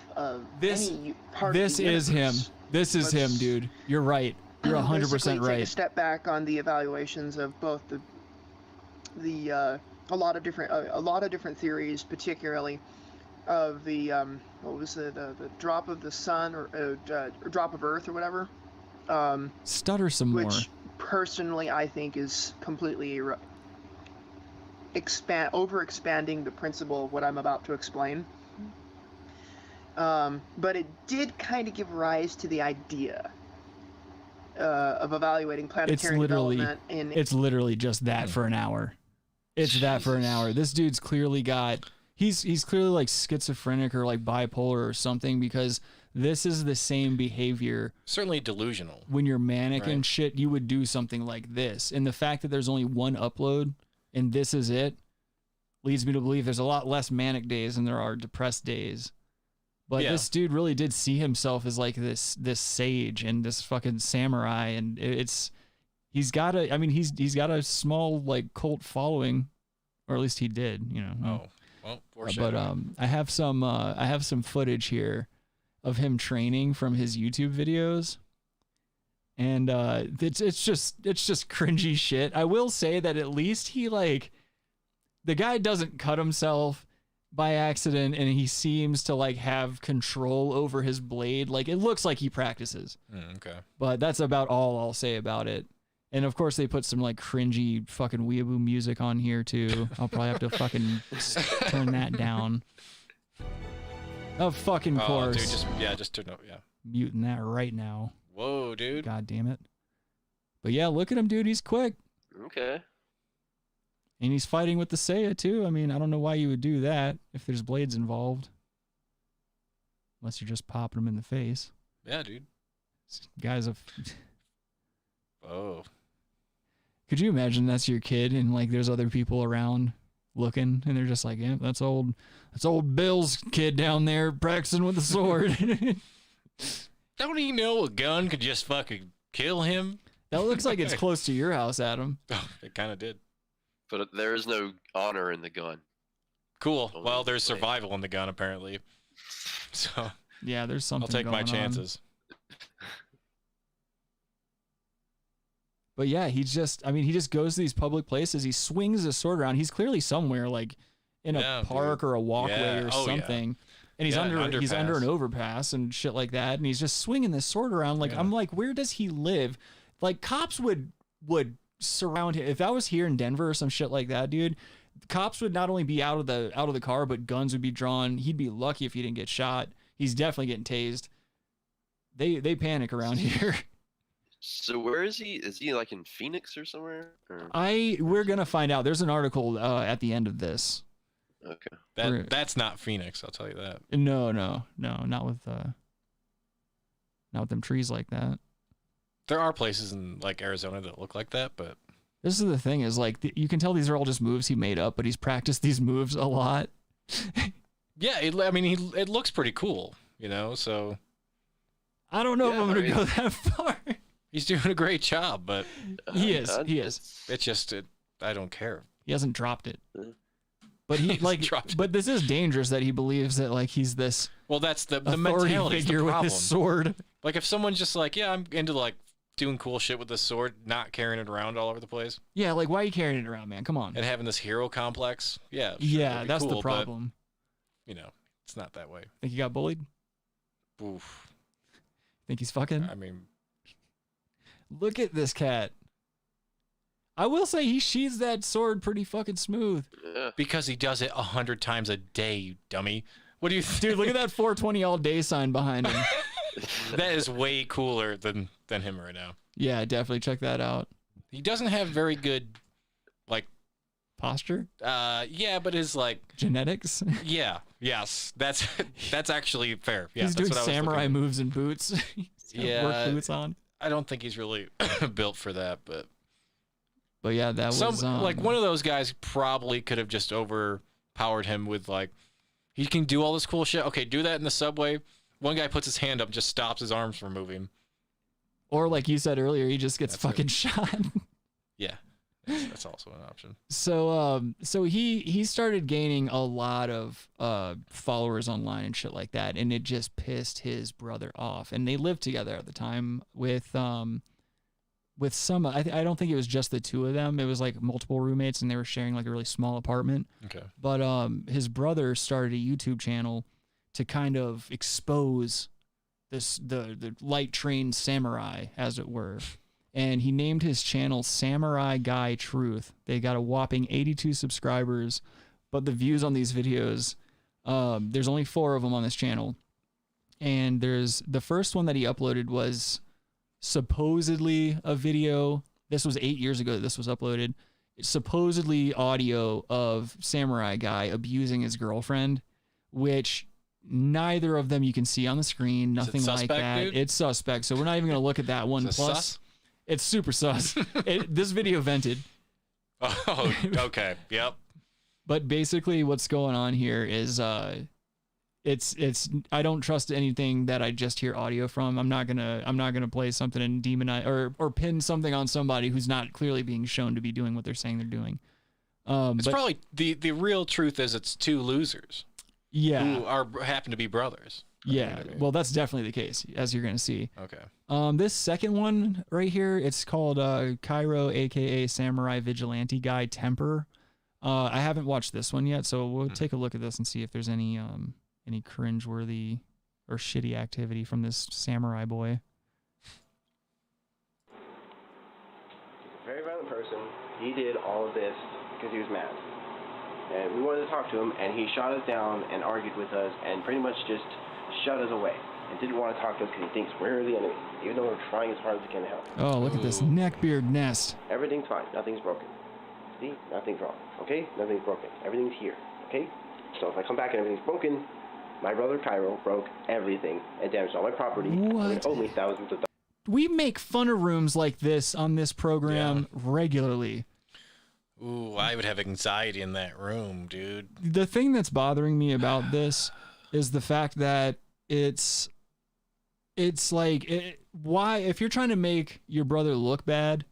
any part This of the is him. universe. This is him, dude. You're right. You're 100% Basically, right. Take a step back on the evaluations of both a lot of different theories, particularly of the what was the drop of the sun or drop of Earth or whatever. Stutter some more. Which personally I think is completely overexpanding the principle of what I'm about to explain. But it did kind of give rise to the idea of evaluating planetary development. It's literally just that for an hour. It's that for an hour. This dude's clearly got... He's clearly like schizophrenic or like bipolar or something, because this is the same behavior. Certainly delusional. When you're manic and shit, you would do something like this. And the fact that there's only one upload and this is it leads me to believe there's a lot less manic days than there are depressed days. But this dude really did see himself as like this sage and this fucking samurai, and he's got a small like cult following, or at least he did, you know. Oh, well, but I have some footage here of him training from his YouTube videos, and it's just cringy shit. I will say that at least the guy doesn't cut himself by accident, and he seems to like have control over his blade. Like, it looks like he practices. Okay. But that's about all I'll say about it. And of course they put some like cringy fucking weeaboo music on here too. I'll probably have to fucking turn that down. Of fucking course. Dude, just turn up, yeah. Muting that right now. Whoa, dude. God damn it. But yeah, look at him, dude. He's quick. Okay. And he's fighting with the Seiya too. I mean, I don't know why you would do that if there's blades involved. Unless you're just popping him in the face. Yeah, dude. This guy's Oh. Could you imagine that's your kid and like there's other people around looking and they're just like, yeah, that's old Bill's kid down there practicing with the sword. Don't you know a gun could just fucking kill him? That looks like it's close to your house, Adam. Oh, it kind of did. But there is no honor in the gun. Cool. Well, there's survival in the gun, apparently. So yeah, there's something. I'll take my chances. But yeah, he just goes to these public places. He swings his sword around. He's clearly somewhere like in a park or a walkway or something. And he's under an overpass and shit like that. And he's just swinging this sword around. Like, I'm like, where does he live? Like, cops would surround him. If I was here in Denver or some shit like that, dude, cops would not only be out of the car, but guns would be drawn. He'd be lucky if he didn't get shot. He's definitely getting tased. They panic around here. So where is he? Is he like in Phoenix or somewhere? Or? We're gonna find out. There's an article at the end of this. Okay. That's not Phoenix, I'll tell you that. No, not with them trees like that. There are places in like Arizona that look like that, but this is the thing is like you can tell these are all just moves he made up, but he's practiced these moves a lot. Yeah, it looks pretty cool, you know. So I don't know if I'm gonna go that far. He's doing a great job, but he is. It's just I don't care. He hasn't dropped it. But he but this is dangerous that he believes that like he's this. Well, that's the mentality figure with his sword. Like if someone's just like, yeah, I'm into like doing cool shit with this sword, not carrying it around all over the place. Yeah, like why are you carrying it around, man? Come on. And having this hero complex. Yeah. Sure, yeah, that's cool, the problem. But, you know, it's not that way. Think he got bullied? Oof. Think he's fucking? I mean, look at this cat. I will say he sheathes that sword pretty fucking smooth. Yeah. Because he does it 100 times a day, you dummy. What do you Dude, look at that 420 all day sign behind him. That is way cooler than him right now. Yeah, definitely check that out. He doesn't have very good like posture? Yeah, but his like genetics? Yeah. Yes. That's actually fair. Yeah, he's doing samurai moves in boots. Yeah. Work boots on. I don't think he's really built for that, but yeah, that was like one of those guys probably could have just overpowered him with like he can do all this cool shit. Okay, do that in the subway. One guy puts his hand up and just stops his arms from moving. Or like you said earlier, he just gets fucking shot. Yeah. That's also an option. So he started gaining a lot of followers online and shit like that, and it just pissed his brother off. And they lived together at the time with some. I don't think it was just the two of them. It was like multiple roommates, and they were sharing like a really small apartment. Okay. But his brother started a YouTube channel to kind of expose the light trained samurai, as it were. And he named his channel Samurai Guy Truth. They got a whopping 82 subscribers, but the views on these videos, there's only 4 of them on this channel. And there's the first one that he uploaded was supposedly a video. This was 8 years ago that this was uploaded. It's supposedly audio of Samurai Guy abusing his girlfriend, which neither of them you can see on the screen. Nothing like that. Dude? It's suspect. So we're not even going to look at that one. Is it Plus, sus? It's super sus. This video vented. Oh, okay. Yep. But basically what's going on here is it's I don't trust anything that I just hear audio from. I'm not gonna play something and demonize or pin something on somebody who's not clearly being shown to be doing what they're saying they're doing. It's probably the real truth is it's two losers. Yeah. Who happen to be brothers. Yeah. Well, that's definitely the case, as you're gonna see. Okay. This second one right here, it's called Kairo, aka Samurai Vigilante Guy Temper. I haven't watched this one yet, so we'll take a look at this and see if there's any cringeworthy or shitty activity from this samurai boy. Very violent person. He did all of this because he was mad. And we wanted to talk to him, and he shot us down and argued with us and pretty much just shut us away and didn't want to talk to us because he thinks we're the enemy, even though we're trying as hard as we can to help. Oh, look at this neckbeard nest. Everything's fine. Nothing's broken. See? Nothing's wrong. Okay? Nothing's broken. Everything's here. Okay? So if I come back and everything's broken, my brother Kairo broke everything and damaged all my property. What? And owed me thousands of dollars. We make fun of rooms like this on this program regularly. Ooh, I would have anxiety in that room, dude. The thing that's bothering me about this is the fact that it's like, why, if you're trying to make your brother look bad,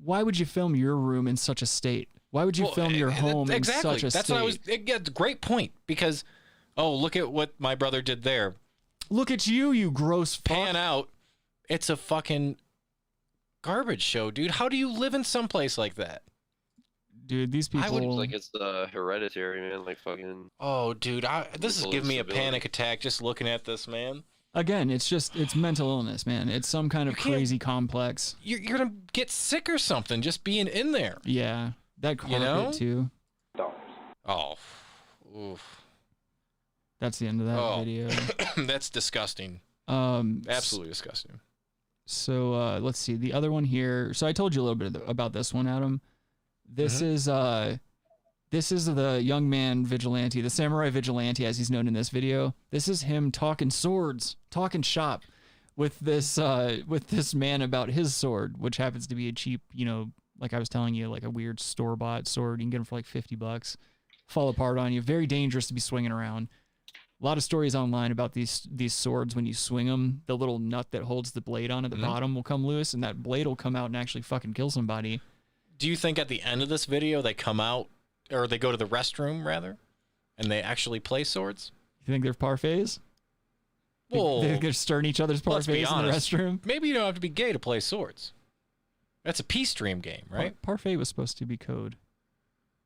why would you film your room in such a state? Why would you film your home in such a That's state? what I was. Yeah, great point. Because, oh, look at what my brother did there. Look at you gross fuck. Pan out. It's a fucking garbage show, dude. How do you live in some place like that? Dude, these people. I would like it's hereditary, man. Like fucking. Oh, dude, this is giving me a panic attack just looking at this, man. Again, it's mental illness, man. It's some kind of crazy complex. You're gonna get sick or something just being in there. Yeah, that carpet too. Oh, oof. That's the end of that video. That's disgusting. Absolutely disgusting. So let's see the other one here. So I told you a little bit about this one, Adam. This is the young man vigilante, the samurai vigilante, as he's known in this video. This is him talking swords, talking shop with this man about his sword, which happens to be a cheap, like I was telling you, like a weird store-bought sword. You can get them for like $50. Fall apart on you. Very dangerous to be swinging around. A lot of stories online about these swords. When you swing them, the little nut that holds the blade on at the bottom will come loose, and that blade will come out and actually fucking kill somebody. Do you think at the end of this video they come out, or they go to the restroom rather, and they actually play swords? You think they're parfaits? Well, they're stirring each other's parfaits in the restroom. Maybe you don't have to be gay to play swords. That's a peace stream game, right? Parfait was supposed to be code.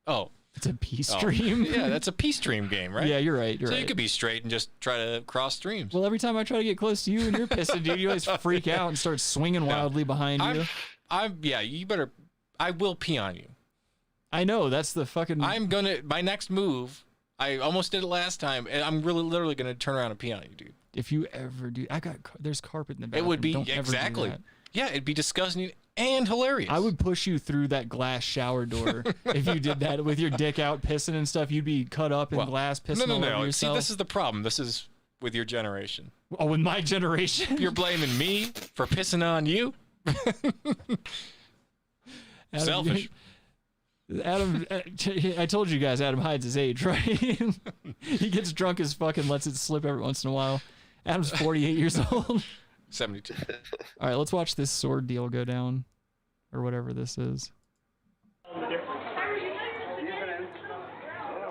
Oh. It's a peace stream. Yeah, that's a peace stream game, right? Yeah, you're right. So you could be straight and just try to cross streams. Well, every time I try to get close to you and you're pissing, dude, you always freak out and start swinging wildly behind you. You better. I will pee on you. I know, that's the fucking. My next move. I almost did it last time, and I'm literally gonna turn around and pee on you, dude. If you ever do, there's carpet in the bathroom. It would be Don't exactly. Ever do that. Yeah, it'd be disgusting and hilarious. I would push you through that glass shower door if you did that with your dick out pissing and stuff. You'd be cut up in glass pissing all over yourself. See, this is the problem. This is with your generation. Oh, with my generation? You're blaming me for pissing on you? Adam, Selfish. Adam, I told you guys Adam hides his age, right? He gets drunk as fuck and lets it slip every once in a while. Adam's 48 years old. 72. All right, let's watch this sword deal go down, or whatever this is. Why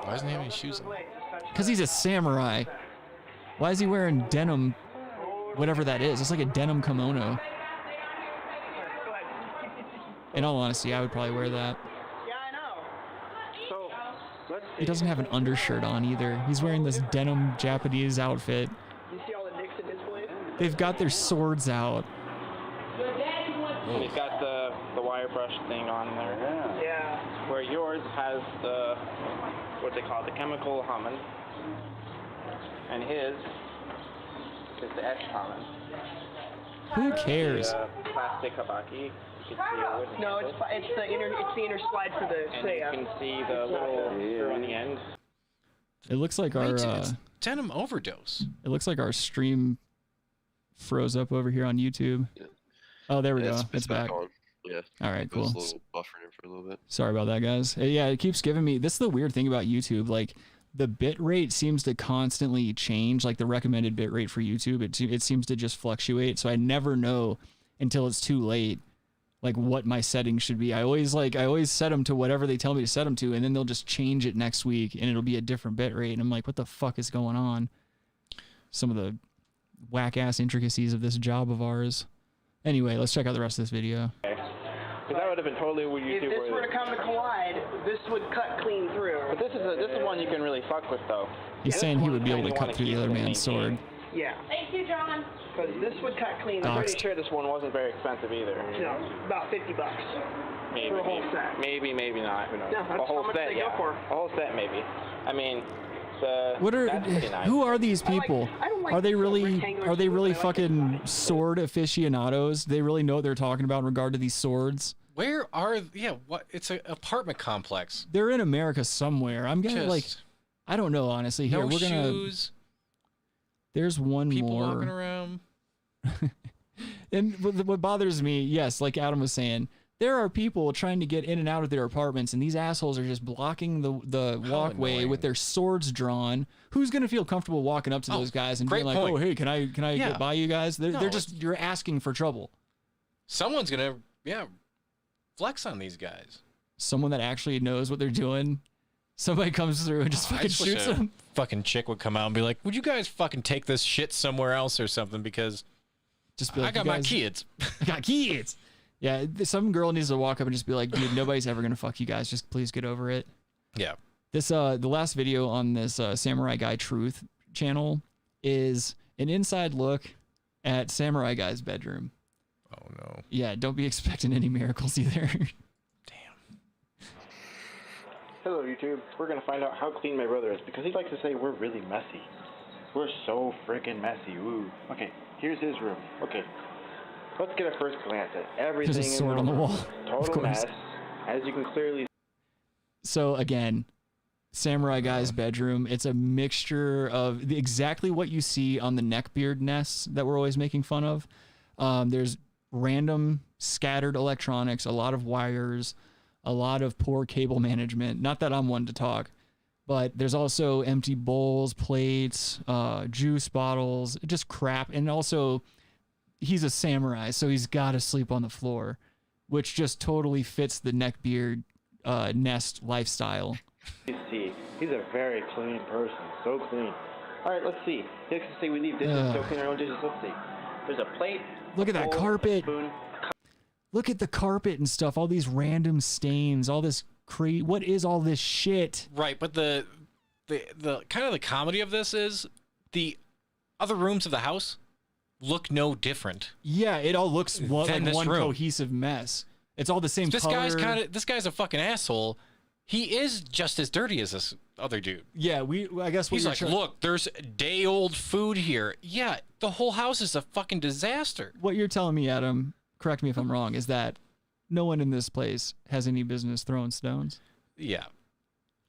doesn't he have any shoes on? Because he's a samurai. Why is he wearing denim, whatever that is? It's like a denim kimono. In all honesty, I would probably wear that. He doesn't have an undershirt on either. He's wearing this denim Japanese outfit. They've got their swords out. He's got the wire brush thing on there. Yeah. Where yours has the, what's it called, the chemical Hammond. And his is the S Hammond. Who cares? Plastic habaki. No, it's the inner slide for the. And you can see the little screw on the end. It looks like our it's denim overdose. It looks like our stream froze up over here on YouTube. Yeah. Oh, there we go. It's back. On. Yeah. All right, cool. It was a little buffering for a little bit. Sorry about that, guys. Yeah, it keeps giving me. This is the weird thing about YouTube. Like, the bit rate seems to constantly change, like the recommended bit rate for YouTube. It seems to just fluctuate. So I never know until it's too late, like what my settings should be. I always set them to whatever they tell me to set them to, and then they'll just change it next week and it'll be a different bit rate. And I'm like, what the fuck is going on? Some of the whack ass intricacies of this job of ours. Anyway, let's check out the rest of this video. Because that would have been totally what YouTube. If this were to come to collide, this would cut clean through. But this is one you can really fuck with, though. He's saying he would be able to cut through the other man's sword. Yeah. Thank you, John. Because this would cut clean. I'm pretty sure this one wasn't very expensive either. No, about $50. Maybe. For a whole set. Maybe not. Who knows? No, that's a whole how much set, they go yeah. for. A whole set, maybe. I mean, that's pretty nice. Who are these people? Are they really fucking sword aficionados? They really know what they're talking about in regard to these swords? Where are what? It's an apartment complex. They're in America somewhere. I'm gonna I don't know honestly. Here no we're gonna. Shoes. There's one people more. Walking around. And what bothers me, yes, like Adam was saying, there are people trying to get in and out of their apartments, and these assholes are just blocking the walkway with their swords drawn. Who's gonna feel comfortable walking up to those guys and being like, "Oh, hey, can I get by you guys?" They're just you're asking for trouble. Someone's gonna flex on these guys. Someone that actually knows what they're doing. Somebody comes through and just fucking shoots them. Fucking chick would come out and be like, "Would you guys fucking take this shit somewhere else or something?" Because just be like, I got my kids. I got kids. Yeah, some girl needs to walk up and just be like, "Dude, nobody's ever gonna fuck you guys. Just please get over it." Yeah. This the last video on this Samurai Guy Truth channel is an inside look at Samurai Guy's bedroom. Oh no. Yeah, don't be expecting any miracles either. Hello, YouTube. We're gonna find out how clean my brother is because he likes to say we're really messy. We're so freaking messy. Ooh. Okay, here's his room. Okay, let's get a first glance at everything. There's a sword on the wall. Total mess, as you can clearly. So again, Samurai Guy's bedroom. It's a mixture of exactly what you see on the neckbeard nests that we're always making fun of. There's random scattered electronics, a lot of wires, a lot of poor cable management. Not that I'm one to talk, but there's also empty bowls, plates, juice bottles, just crap. And also, he's a samurai, so he's got to sleep on the floor, which just totally fits the neckbeard nest lifestyle. You see, he's a very clean person. So clean. All right, let's see. He likes to say we leave dishes, so clean our own dishes. Let's see. There's a plate. Look at that carpet. Spoon. Look at the carpet and stuff. All these random stains. All this what is all this shit? Right, but the kind of the comedy of this is the other rooms of the house look no different. Yeah, it all looks like one room. cohesive mess. It's all the same color. This guy's a fucking asshole. He is just as dirty as this other dude. Yeah, I guess he's like, look, there's day-old food here. Yeah, the whole house is a fucking disaster. What you're telling me, Adam, correct me if I'm wrong, is that no one in this place has any business throwing stones? Yeah.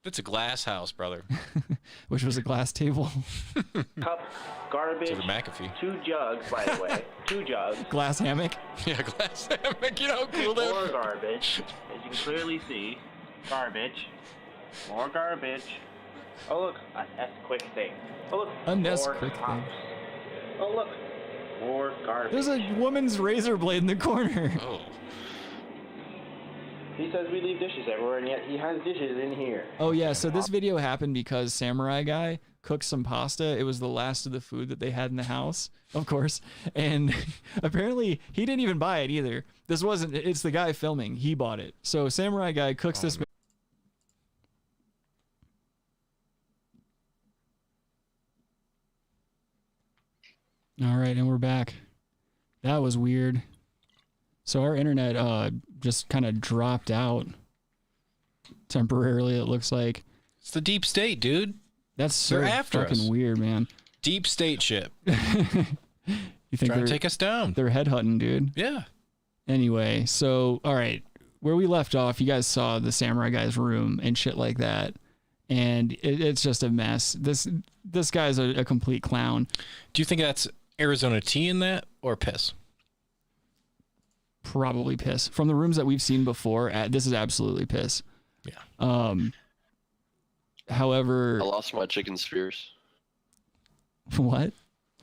It's a glass house, brother. Which was a glass table. Cup, garbage, to the McAfee. 2 jugs, by the way. 2 jugs. Glass hammock? Yeah, glass hammock. You know, cool. More garbage. As you can clearly see, garbage. More garbage. Oh, look. A Nesquik thing. Oh, look. A Nesquik thing. Oh, look. More garbage. There's a woman's razor blade in the corner. Oh. He says we leave dishes everywhere, and yet he has dishes in here. Oh, yeah. So this video happened because Samurai Guy cooked some pasta. It was the last of the food that they had in the house, of course. And apparently he didn't even buy it either. It's the guy filming. He bought it. So Samurai Guy cooks this. All right, and we're back. That was weird. So our internet just kind of dropped out temporarily, it looks like. It's the deep state, dude. That's so fucking weird, man. Deep state shit. You think trying to take us down? They're headhunting, dude. Yeah. Anyway, so all right, where we left off, you guys saw the Samurai Guy's room and shit like that, and it's just a mess. This guy's a complete clown. Do you think that's Arizona tea in that or piss? Probably piss. From the rooms that we've seen before, this is absolutely piss. Yeah. However, I lost my chicken spears. What?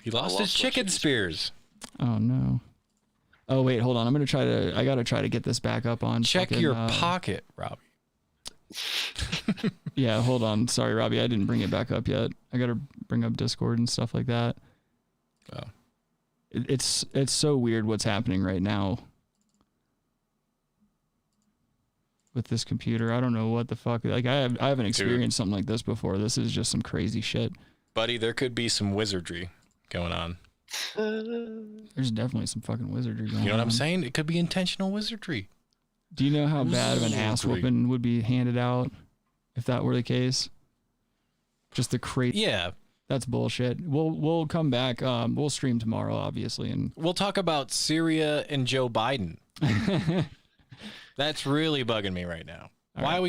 He lost his chicken spears. Oh no. Oh wait, hold on. I gotta try to get this back up on. Check your pocket, Robbie. Yeah, hold on. Sorry, Robbie, I didn't bring it back up yet. I gotta bring up Discord and stuff like that. Oh. It's so weird what's happening right now with this computer. I don't know what the fuck. Like I haven't experienced something like this before. This is just some crazy shit. Buddy, there could be some wizardry going on. There's definitely some fucking wizardry going on. You know what I'm saying? It could be intentional wizardry. Do you know how bad of an ass whooping would be handed out if that were the case? Just the crazy. Yeah. That's bullshit. We'll come back. We'll stream tomorrow, obviously, and we'll talk about Syria and Joe Biden. That's really bugging me right now. Why are we